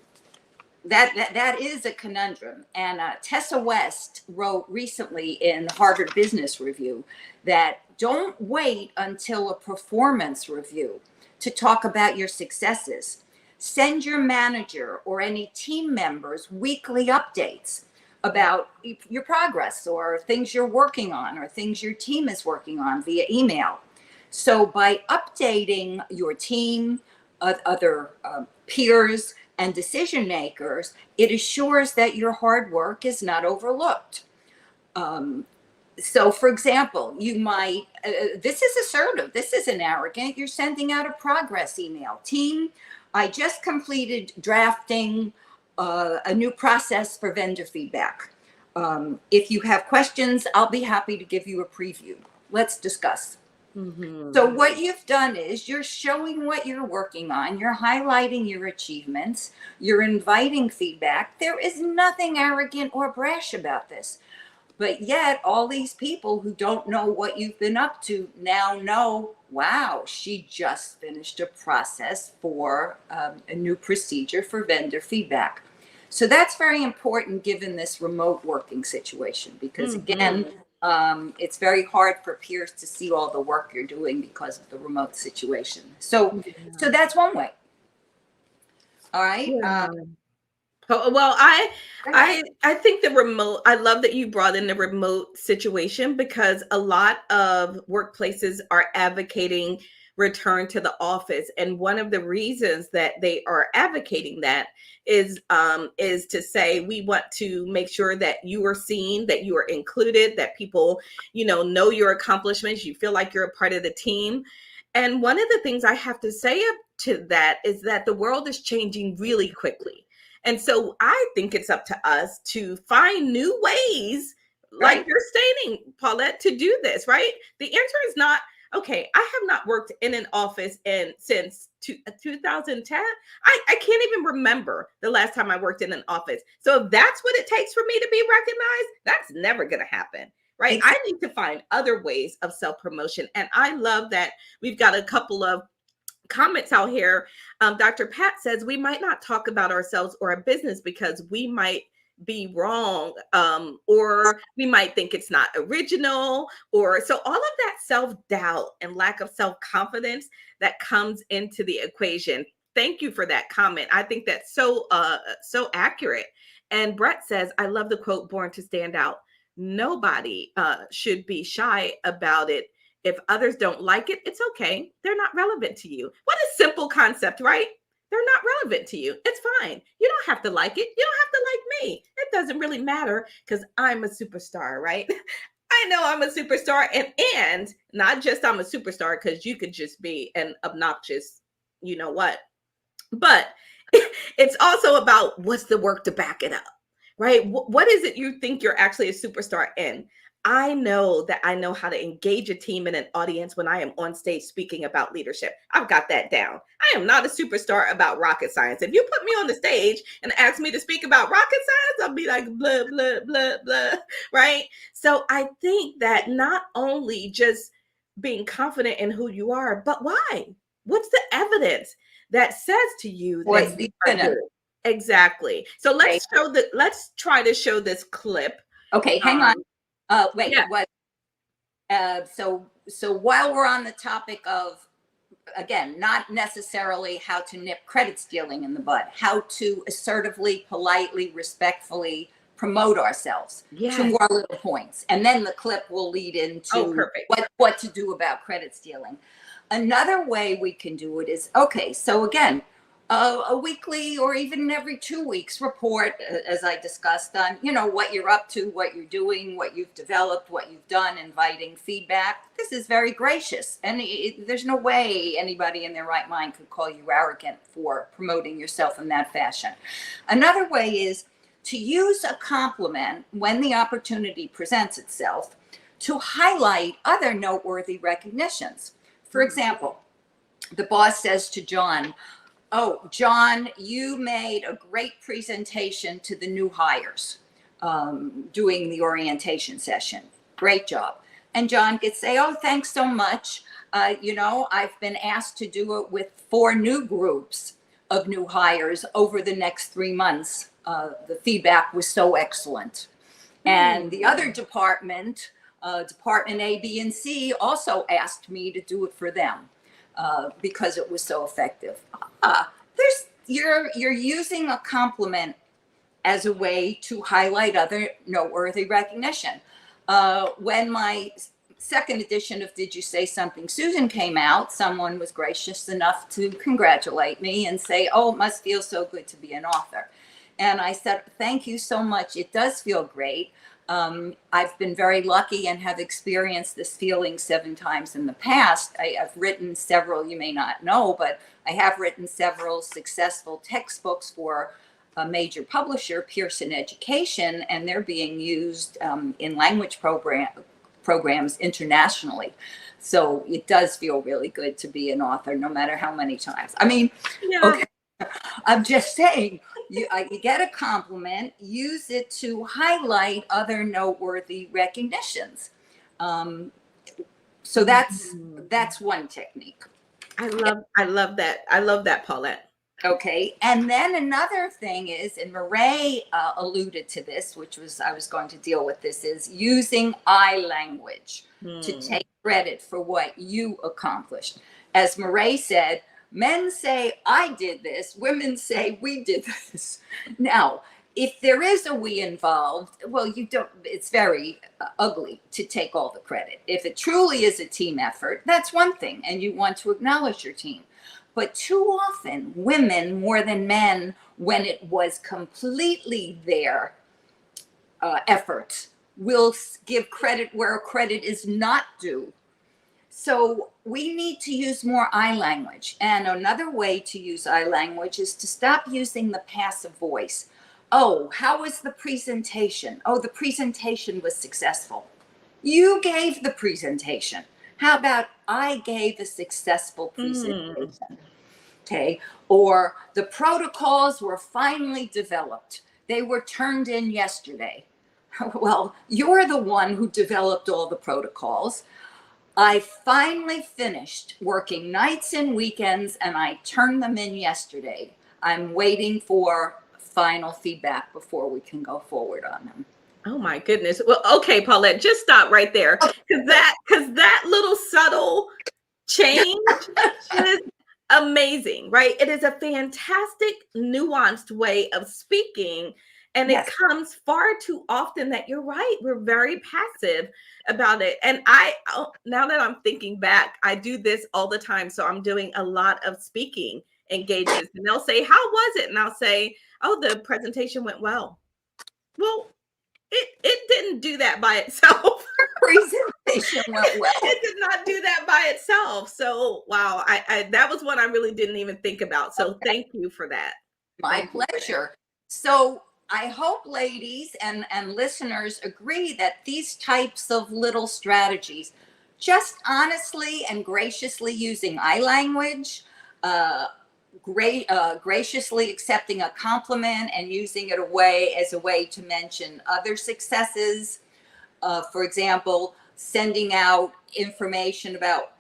that is a conundrum. And Tessa West wrote recently in Harvard Business Review that don't wait until a performance review to talk about your successes. Send your manager or any team members weekly updates about your progress or things you're working on or things your team is working on via email. So by updating your team, other peers, and decision makers, it assures that your hard work is not overlooked. So, for example, you might, this is assertive, this isn't arrogant, you're sending out a progress email. Team, I just completed drafting a new process for vendor feedback. If you have questions, I'll be happy to give you a preview. Let's discuss. Mm-hmm. So what you've done is you're showing what you're working on, you're highlighting your achievements, you're inviting feedback. There is nothing arrogant or brash about this. But yet all these people who don't know what you've been up to now know, wow, she just finished a process for a new procedure for vendor feedback. So that's very important given this remote working situation, because again, it's very hard for peers to see all the work you're doing because of the remote situation. So that's one way. All right. Yeah. Well, I think the remote, I love that you brought in the remote situation, because a lot of workplaces are advocating return to the office. And one of the reasons that they are advocating that is to say, we want to make sure that you are seen, that you are included, that people, know your accomplishments, you feel like you're a part of the team. And one of the things I have to say up to that is that the world is changing really quickly. And so I think it's up to us to find new ways, like you're stating, Paulette, to do this, right? The answer is not, okay, I have not worked in an office since 2010. I can't even remember the last time I worked in an office. So if that's what it takes for me to be recognized, that's never going to happen. Right. I need to find other ways of self-promotion. And I love that we've got a couple of comments out here. Dr. Pat says we might not talk about ourselves or our business because we might be wrong, or we might think it's not original, or so all of that self-doubt and lack of self-confidence that comes into the equation. Thank you for that comment. I think that's so accurate. And Brett says, I love the quote, born to stand out. Nobody should be shy about it. If others don't like it, it's okay. They're not relevant to you. What a simple concept, right? They're not relevant to you. It's fine. You don't have to like it. You don't have to like me. It doesn't really matter because I'm a superstar, right? I know I'm a superstar, and not just I'm a superstar because you could just be an obnoxious, you know what? But it's also about what's the work to back it up, right? What is it you think you're actually a superstar in? I know that I know how to engage a team and an audience when I am on stage speaking about leadership. I've got that down. I am not a superstar about rocket science. If you put me on the stage and ask me to speak about rocket science, I'll be like, blah, blah, blah, blah, right? So I think that not only just being confident in who you are, but why? What's the evidence that says to you that you are good? Exactly. So let's try to show this clip. Okay, hang on. Wait, yeah. what? So while we're on the topic of, again, not necessarily how to nip credit stealing in the bud, how to assertively, politely, respectfully promote ourselves. Yes. 2 more little points. And then the clip will lead into what to do about credit stealing. Another way we can do it is, okay, so again, a weekly or even every 2 weeks report, as I discussed, on, you know, what you're up to, what you're doing, what you've developed, what you've done, inviting feedback. This is very gracious. And there's no way anybody in their right mind could call you arrogant for promoting yourself in that fashion. Another way is to use a compliment when the opportunity presents itself to highlight other noteworthy recognitions. For example, the boss says to John, oh, John, you made a great presentation to the new hires doing the orientation session. Great job. And John could say, oh, thanks so much. You know, I've been asked to do it with 4 new groups of new hires over the next 3 months. The feedback was so excellent. And the other department, Department A, B, and C, also asked me to do it for them. Because it was so effective. You're using a compliment as a way to highlight other noteworthy recognition. When my second edition of Did You Say Something, Susan came out, someone was gracious enough to congratulate me and say, oh, it must feel so good to be an author. And I said, thank you so much. It does feel great. I've been very lucky and have experienced this feeling 7 times in the past. I've written several, you may not know, but I have written several successful textbooks for a major publisher, Pearson Education, and they're being used in language programs internationally. So it does feel really good to be an author, no matter how many times. I mean, okay, I'm just saying, you get a compliment, use it to highlight other noteworthy recognitions. So that's one technique. I love that. I love that, Paulette. Okay. And then another thing is, and Mireille alluded to this, which was, I was going to deal with this, is using I language to take credit for what you accomplished. As Mireille said, men say, I did this. Women say, we did this. Now, if there is a we involved, well, you don't, it's very ugly to take all the credit. If it truly is a team effort, that's one thing, and you want to acknowledge your team. But too often, women more than men, when it was completely their effort, will give credit where credit is not due. So we need to use more I language. And another way to use I language is to stop using the passive voice. Oh, how was the presentation? Oh, the presentation was successful. You gave the presentation. How about I gave a successful Mm. presentation? Okay. Or the protocols were finally developed. They were turned in yesterday. Well, you're the one who developed all the protocols. I finally finished working nights and weekends and I turned them in yesterday. I'm waiting for final feedback before we can go forward on them. Oh my goodness. Well, okay, Paulette, just stop right there. Because that little subtle change is amazing, right? It is a fantastic, nuanced way of speaking. And it Yes. comes far too often that you're right. We're very passive about it. And now that I'm thinking back, I do this all the time. So I'm doing a lot of speaking engagements and they'll say, "How was it?" And I'll say, "Oh, the presentation went well." Well, it didn't do that by itself. Presentation went well. It did not do that by itself. So wow, I that was one I really didn't even think about. So thank you for that. My pleasure. So I hope ladies and listeners agree that these types of little strategies, just honestly and graciously using I language, graciously accepting a compliment and using it as a way to mention other successes. For example, sending out information about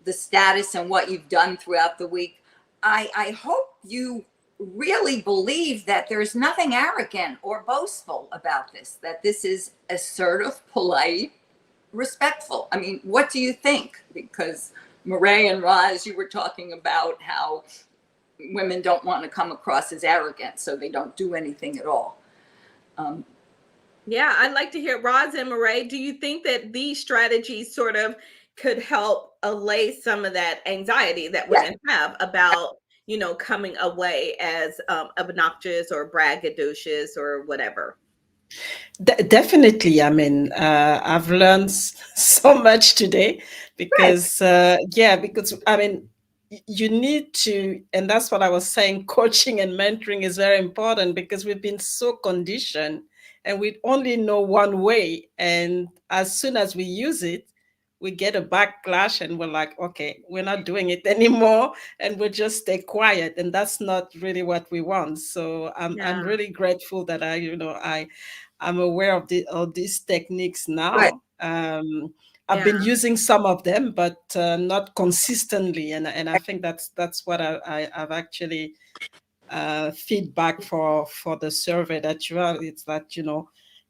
the status and what you've done throughout the week. I hope you really believe that there's nothing arrogant or boastful about this, that this is assertive, polite, respectful. I mean, what do you think? Because Mireille and Roz, you were talking about how women don't want to come across as arrogant, so they don't do anything at all. Yeah, I'd like to hear Roz and Mireille. Do you think that these strategies sort of could help allay some of that anxiety that women have about, coming away as obnoxious or braggadocious or whatever? Definitely. I mean, I've learned so much today because, because I mean, you need to, and that's what I was saying, coaching and mentoring is very important because we've been so conditioned and we only know one way. And as soon as we use it, we get a backlash and we're like, okay, we're not doing it anymore. And we'll just stay quiet. And that's not really what we want. So I'm really grateful that I'm aware of these techniques Right. now. I've been using some of them, but not consistently, and I think that's what I've actually feedback for the survey that you are. It's that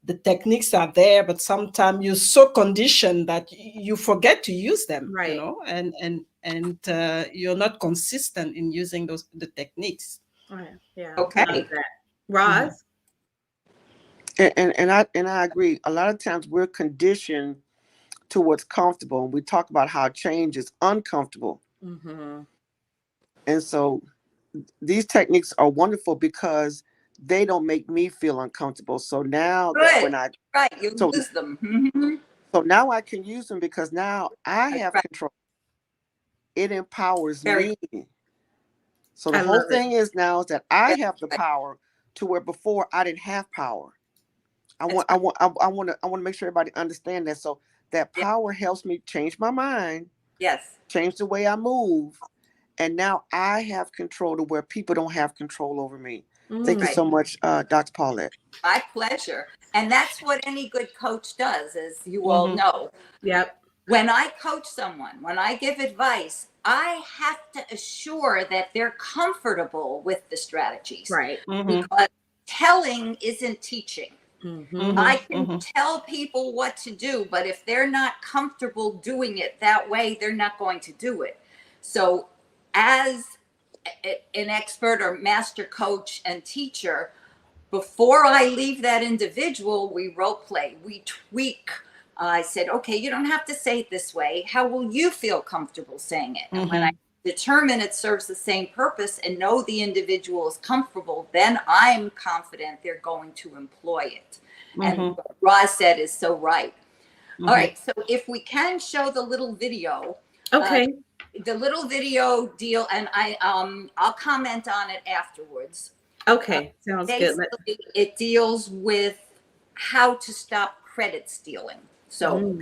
the techniques are there, but sometimes you're so conditioned that you forget to use them, Right. and you're not consistent in using the techniques. Right. Yeah. Okay. Roz? And I agree. A lot of times we're conditioned to what's comfortable, and we talk about how change is uncomfortable. Mm-hmm. And so these techniques are wonderful because they don't make me feel uncomfortable. So now that when you use them. Mm-hmm. So now I can use them because now I have control. It empowers me. So the whole thing is now is that I have the power to where before I didn't have power. I want to make sure everybody understand that. So that power helps me change my mind. Yes. Change the way I move. And now I have control to where people don't have control over me. Thank you so much, Dr. Paulette. My pleasure. And that's what any good coach does, as you all know. Yep. When I coach someone, when I give advice, I have to assure that they're comfortable with the strategies. Right. Because telling isn't teaching. I can tell people what to do, but if they're not comfortable doing it that way, they're not going to do it. So as an expert or master coach and teacher, before I leave that individual, we role play, we tweak. I said, okay, you don't have to say it this way. How will you feel comfortable saying it? And when I determine it serves the same purpose and know the individual is comfortable, then I'm confident they're going to employ it. And what Roz said is so right. All right, so if we can show the little video. Okay. The little video deal, and I'll comment on it afterwards. Okay, sounds good. It deals with how to stop credit stealing. So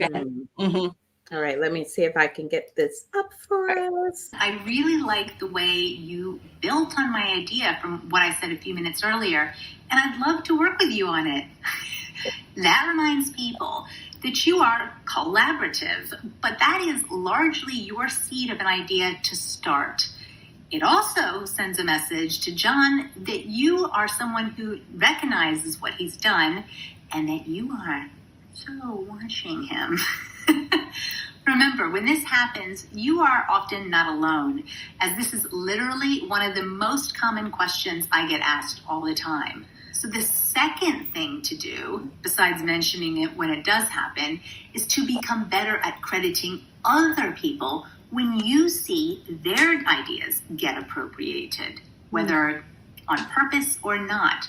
All right, let me see if I can get this up for us. I really like the way you built on my idea from what I said a few minutes earlier, and I'd love to work with you on it. That reminds people that you are collaborative, but that is largely your seed of an idea to start. It also sends a message to John that you are someone who recognizes what he's done and that you are so watching him. Remember, when this happens, you are often not alone, as this is literally one of the most common questions I get asked all the time. So the second thing to do, besides mentioning it when it does happen, is to become better at crediting other people when you see their ideas get appropriated, whether on purpose or not.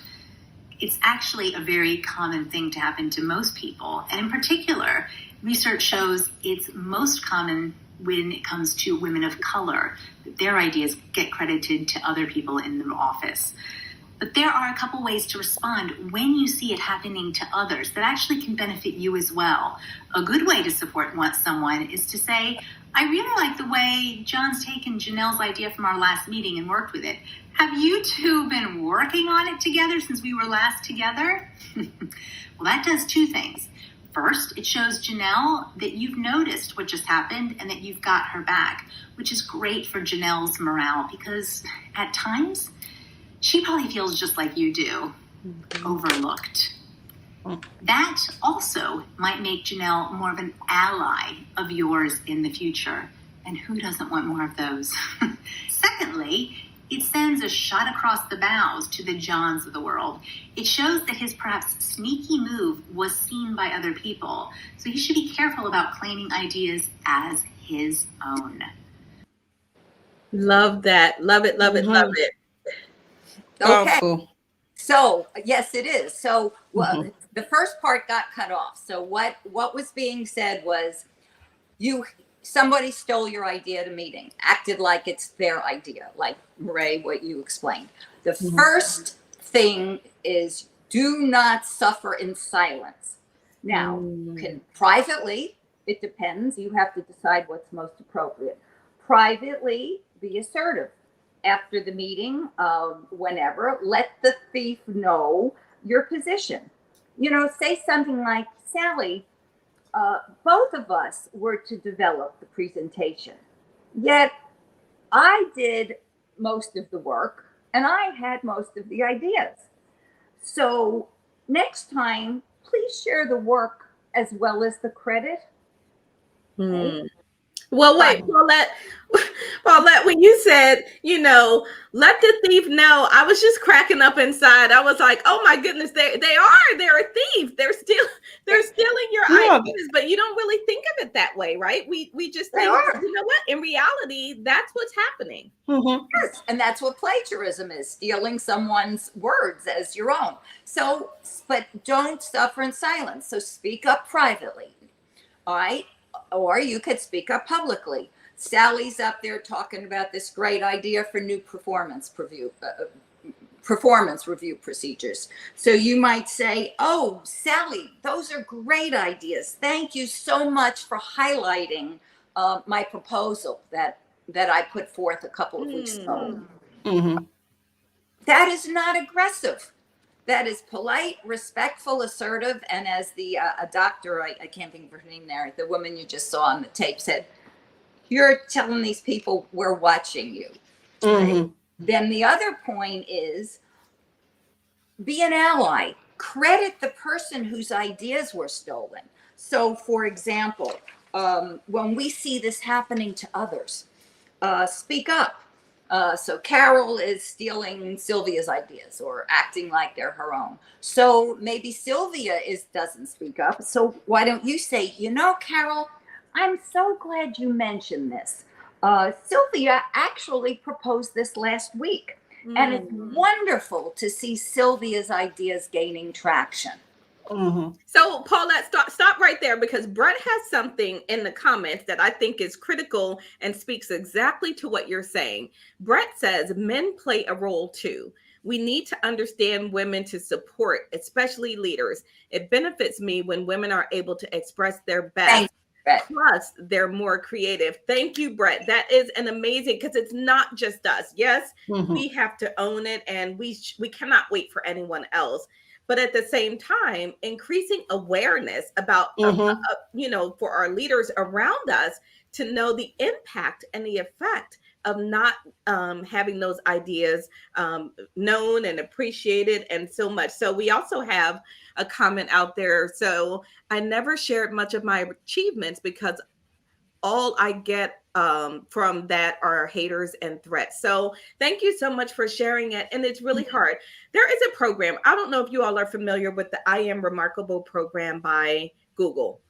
It's actually a very common thing to happen to most people. And in particular, research shows it's most common when it comes to women of color, that their ideas get credited to other people in the office. But there are a couple ways to respond when you see it happening to others that actually can benefit you as well. A good way to support someone is to say, I really like the way John's taken Janelle's idea from our last meeting and worked with it. Have you two been working on it together since we were last together? Well, that does two things. First, it shows Janelle that you've noticed what just happened and that you've got her back, which is great for Janelle's morale because at times she probably feels just like you do, overlooked. That also might make Janelle more of an ally of yours in the future. And who doesn't want more of those? Secondly, it sends a shot across the bows to the Johns of the world. It shows that his perhaps sneaky move was seen by other people. So he should be careful about claiming ideas as his own. Love that. Love it, love it, love it. Okay. Powerful. So yes, it is. So the first part got cut off. So what was being said was somebody stole your idea at a meeting, acted like it's their idea, like Mireille, what you explained. The first thing is do not suffer in silence. Now, privately, it depends. You have to decide what's most appropriate. Privately, be assertive. After the meeting, whenever, let the thief know your position. Say something like, Sally, both of us were to develop the presentation. Yet I did most of the work and I had most of the ideas. So next time, please share the work as well as the credit. Okay? Well, wait, Paulette, when you said, let the thief know, I was just cracking up inside. I was like, oh my goodness, they're a thief. They're stealing your ideas, but you don't really think of it that way, right? We just think, you know what? In reality, that's what's happening. Yes, and that's what plagiarism is, stealing someone's words as your own. So, but don't suffer in silence. So speak up privately, all right? Or you could speak up publicly. Sally's up there talking about this great idea for new performance review procedures. So you might say, oh, Sally, those are great ideas. Thank you so much for highlighting my proposal that I put forth a couple of weeks ago. That is not aggressive. That is polite, respectful, assertive, and as the a doctor, I can't think of her name there, the woman you just saw on the tape said, you're telling these people we're watching you. Right? Then the other point is be an ally. Credit the person whose ideas were stolen. So, for example, when we see this happening to others, speak up. So Carol is stealing Sylvia's ideas or acting like they're her own. So maybe Sylvia doesn't speak up. So why don't you say, Carol, I'm so glad you mentioned this. Sylvia actually proposed this last week. And it's wonderful to see Sylvia's ideas gaining traction. So Paulette, stop right there, because Brett has something in the comments that I think is critical and speaks exactly to what you're saying. Brett says men play a role too. We need to understand women to support, especially leaders. It benefits me when women are able to express their best. Plus, they're more creative. Thank you, Brett. That is an amazing, because it's not just us. Yes, we have to own it, and we cannot wait for anyone else. But at the same time, increasing awareness about, for our leaders around us to know the impact and the effect of not having those ideas known and appreciated, and so much. So we also have a comment out there. So I never shared much of my achievements because all I get from that are haters and threats. So thank you so much for sharing it. And it's really hard. There is a program. I don't know if you all are familiar with the I Am Remarkable program by Google.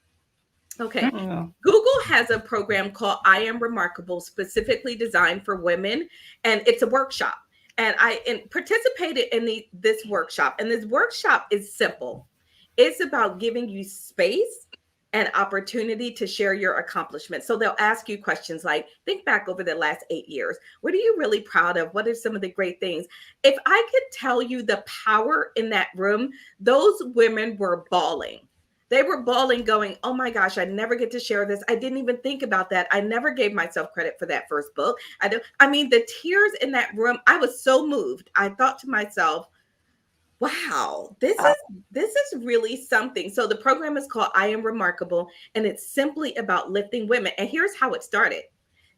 Okay. Google has a program called I Am Remarkable, specifically designed for women. And it's a workshop. And I participated in this workshop. And this workshop is simple. It's about giving you space and opportunity to share your accomplishments. So they'll ask you questions like, think back over the last 8 years. What are you really proud of? What are some of the great things? If I could tell you the power in that room, those women were bawling. They were bawling, going, oh my gosh, I never get to share this. I didn't even think about that. I never gave myself credit for that first book. The tears in that room, I was so moved. I thought to myself, wow, this is really something. So the program is called I Am Remarkable, and it's simply about lifting women. And here's how it started.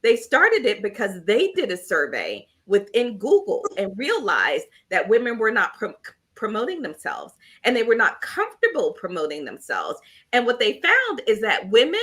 They started it because they did a survey within Google and realized that women were not promoting themselves, and they were not comfortable promoting themselves. And what they found is that women,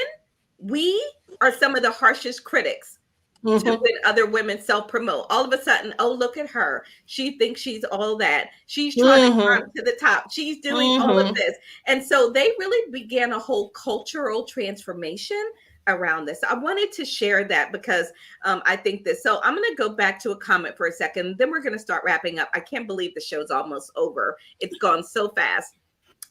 we are some of the harshest critics to when other women self-promote. All of a sudden, oh, look at her. She thinks she's all that. She's trying to climb to the top. She's doing all of this. And so they really began a whole cultural transformation around this. I wanted to share that because I think this. So I'm going to go back to a comment for a second. Then we're going to start wrapping up. I can't believe the show's almost over. It's gone so fast.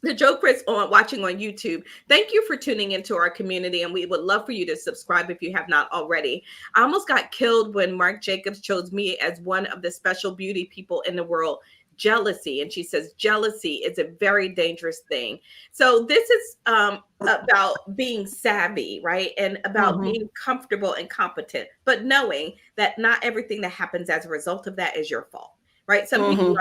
The Jokers watching on YouTube, thank you for tuning into our community, and we would love for you to subscribe if you have not already. I almost got killed when Marc Jacobs chose me as one of the special beauty people in the world. Jealousy. And she says, jealousy is a very dangerous thing. So this is about being savvy, right? And about being comfortable and competent, but knowing that not everything that happens as a result of that is your fault, right? Some people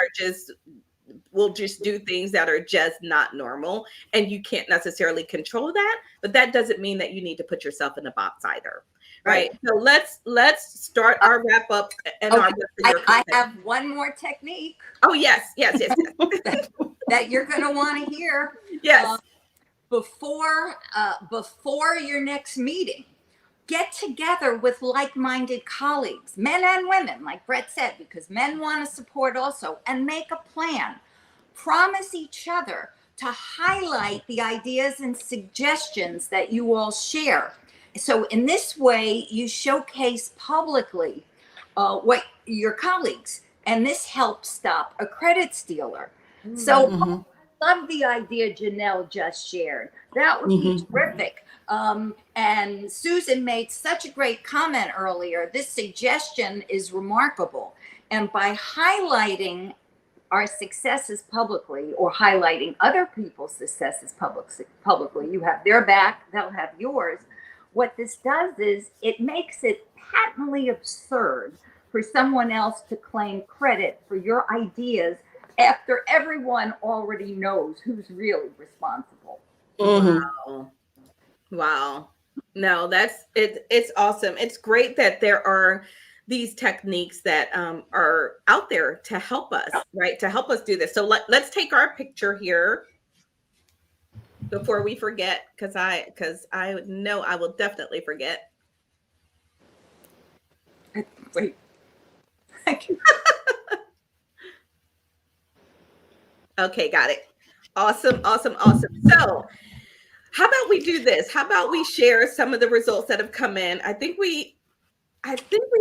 will just do things that are just not normal, and you can't necessarily control that, but that doesn't mean that you need to put yourself in a box either. Right. So let's start our wrap up and I have one more technique. Oh, yes. that you're going to want to hear. Yes. Before your next meeting, get together with like-minded colleagues, men and women, like Brett said, because men want to support also, and make a plan. Promise each other to highlight the ideas and suggestions that you all share. So in this way, you showcase publicly what your colleagues, and this helps stop a credit stealer. So I love the idea Janelle just shared. That would be terrific. And Susan made such a great comment earlier. This suggestion is remarkable. And by highlighting our successes publicly, or highlighting other people's successes publicly, you have their back, they'll have yours. What this does is it makes it patently absurd for someone else to claim credit for your ideas after everyone already knows who's really responsible. Wow. No, that's it. It's awesome. It's great that there are these techniques that are out there to help us, right? To help us do this. So let's take our picture here before we forget, because I know I will definitely forget. Wait. Thank you. Okay, got it. Awesome. So how about we do this? How about we share some of the results that have come in? I think we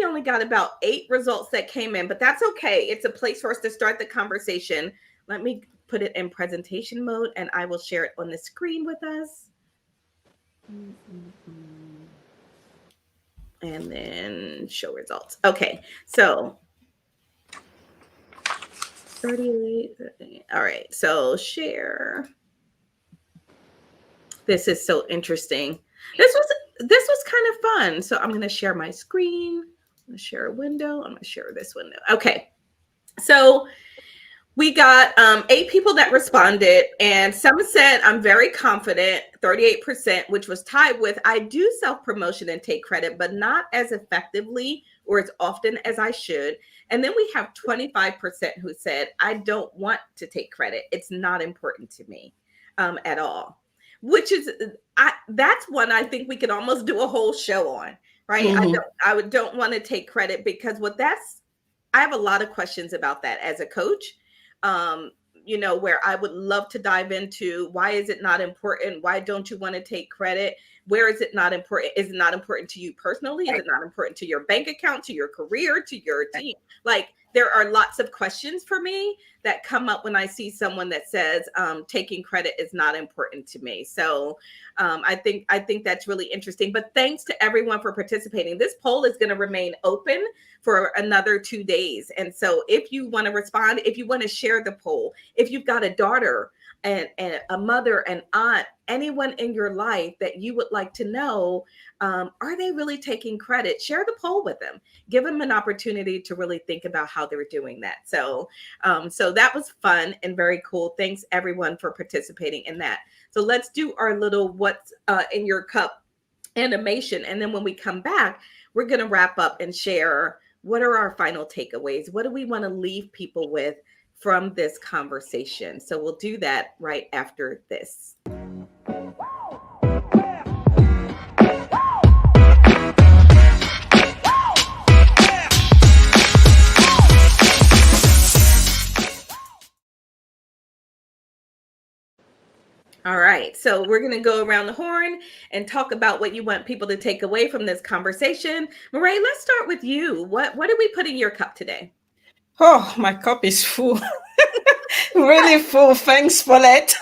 only got about 8 results that came in, but that's okay. It's a place for us to start the conversation. Let me put it in presentation mode, and I will share it on the screen with us. And then show results. Okay, so 38. All right, so share. This is so interesting. This was kind of fun. So I'm going to share my screen. I'm going to share a window. I'm going to share this window. Okay. So we got 8 people that responded, and some said, I'm very confident, 38%, which was tied with, I do self-promotion and take credit, but not as effectively or as often as I should. And then we have 25% who said, I don't want to take credit. It's not important to me at all, which is, that's one I think we could almost do a whole show on, right? Mhm. I don't want to take credit, because I have a lot of questions about that as a coach. Where I would love to dive into, why is it not important? Why don't you want to take credit? Where is it not important? Is it not important to you personally? Is it not important to your bank account, to your career, to your team? Like, there are lots of questions for me that come up when I see someone that says taking credit is not important to me. So I think that's really interesting. But thanks to everyone for participating. This poll is going to remain open for another 2 days. And so if you want to respond, if you want to share the poll, if you've got a daughter and a mother, an aunt, anyone in your life that you would like to know, are they really taking credit? Share the poll with them. Give them an opportunity to really think about how they're doing that. So that was fun and very cool. Thanks everyone for participating in that. So let's do our little what's in your cup animation. And then when we come back, we're going to wrap up and share what are our final takeaways? What do we want to leave people with from this conversation? So we'll do that right after this. All right, so we're going to go around the horn and talk about what you want people to take away from this conversation. Mireille, let's start with you. What did we put in your cup today? Oh, my cup is full. Really full. Thanks, Paulette.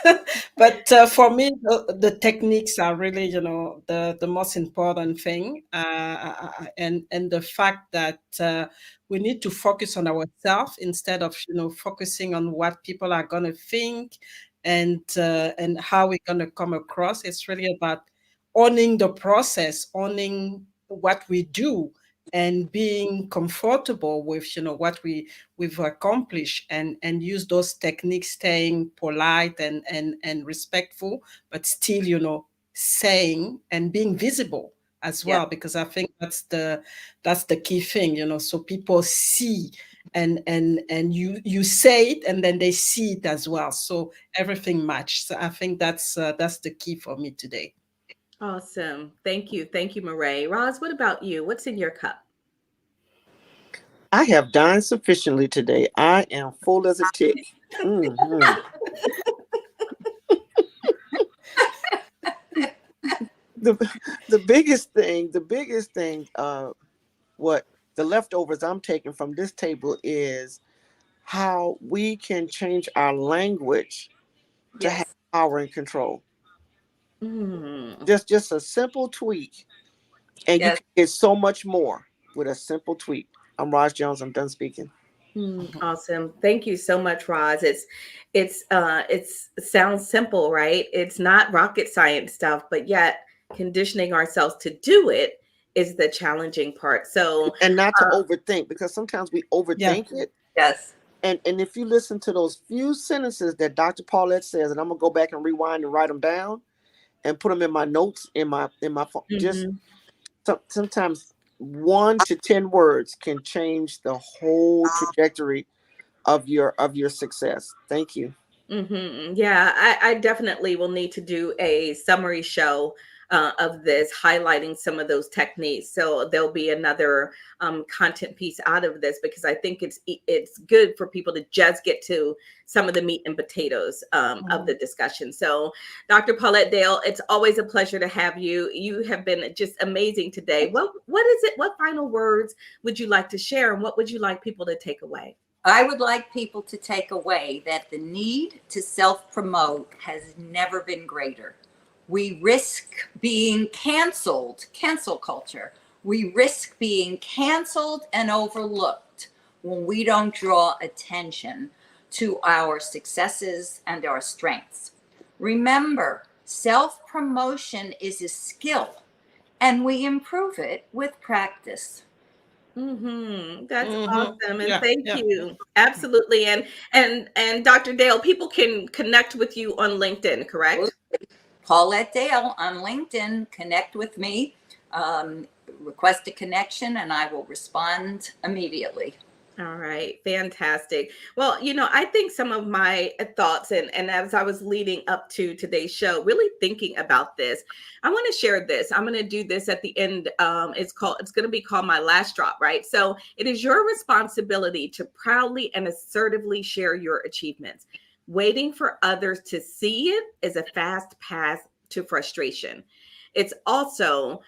But for me, the techniques are really, the most important thing. And the fact that we need to focus on ourselves instead of, focusing on what people are going to think and how we're going to come across. It's really about owning the process, owning what we do, and being comfortable with what we've accomplished, and use those techniques, staying polite and respectful, but still saying and being visible as well, because I think that's the key thing, so people see and you say it, and then they see it as well, so everything matches. So I think that's the key for me today. Awesome. Thank you, Mireille. Roz, what about you? What's in your cup? I have dined sufficiently today. I am full as a tick. Mm-hmm. the biggest thing, what the leftovers I'm taking from this table is how we can change our language to have power and control. Just a simple tweak, and you can get so much more with a simple tweak. I'm Roz Jones. I'm done speaking. Awesome. Thank you so much, Roz. It sounds simple, right? It's not rocket science stuff, but yet conditioning ourselves to do it is the challenging part. So, and not to overthink, because sometimes we overthink it. Yes. And if you listen to those few sentences that Dr. Paulette says, and I'm gonna go back and rewind and write them down and put them in my notes in my phone. Just sometimes 1 to 10 words can change the whole trajectory of your success. Thank you. Yeah, I definitely will need to do a summary show of this, highlighting some of those techniques. So there'll be another content piece out of this, because I think it's good for people to just get to some of the meat and potatoes of the discussion. So Dr. Paulette Dale, it's always a pleasure to have you. You have been just amazing today. What is it? What final words would you like to share, and what would you like people to take away? I would like people to take away that the need to self-promote has never been greater. We risk being canceled, cancel culture. We risk being canceled and overlooked when we don't draw attention to our successes and our strengths. Remember, Self-promotion is a skill, and we improve it with practice. That's Mm-hmm. awesome, and Yeah, thank yeah. you. Absolutely, and Dr. Dale, people can connect with you on LinkedIn, correct? Paulette Dale on LinkedIn. Connect with me. Request a connection, and I will respond immediately. All right, fantastic. Well, I think some of my thoughts and as I was leading up to today's show, really thinking about this, I want to share this. I'm going to do this at the end. It's going to be called my last drop, right? So it is your responsibility to proudly and assertively share your achievements. Waiting for others to see it is a fast path to frustration. It's also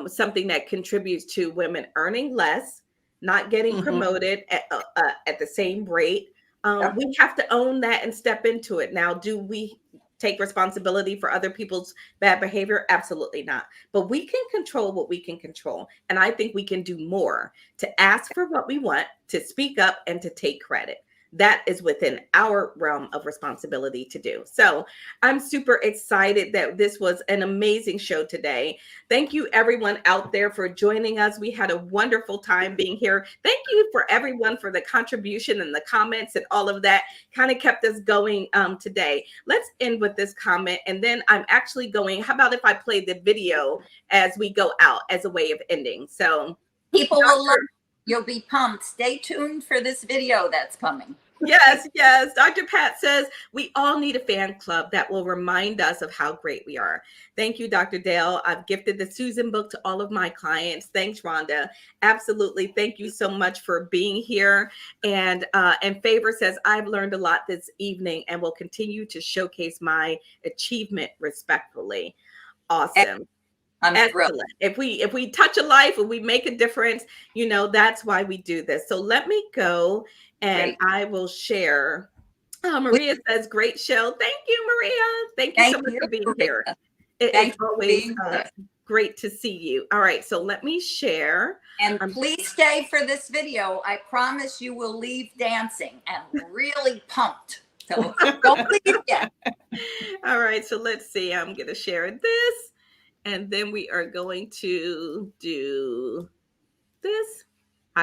something that contributes to women earning less, not getting Mm-hmm. promoted at the same rate. Yep. We have to own that and step into it. Now, do we take responsibility for other people's bad behavior? Absolutely not. But we can control what we can control. And I think we can do more to ask for what we want, to speak up, and to take credit. That is within our realm of responsibility to do. So I'm super excited that this was an amazing show today. Thank you, everyone out there, for joining us. We had a wonderful time being here. Thank you for everyone for the contribution and the comments and all of that. Kind of kept us going today. Let's end with this comment. And then I'm actually going, how about if I play the video as we go out as a way of ending? So, People will love Dr. it. You'll be pumped. Stay tuned for this video that's coming. Yes, yes. Dr. Pat says we all need a fan club that will remind us of how great we are. Thank you, Dr. Dale. I've gifted the Susan book to all of my clients. Thanks, Rhonda. Absolutely. Thank you so much for being here. And Favor says I've learned a lot this evening and will continue to showcase my achievement respectfully. Awesome. I'm thrilled. Excellent. If we touch a life and we make a difference, that's why we do this. So let me go and Great. I will share. Maria says, great show. Thank you, Maria. Thank you so Thank much you, for being here. Maria. It Thank is you for always being here. great to see you. All right, so let me share. And please stay for this video. I promise you will leave dancing and really pumped. So don't leave yet. All right, so let's see. I'm going to share this, and then we are going to do this.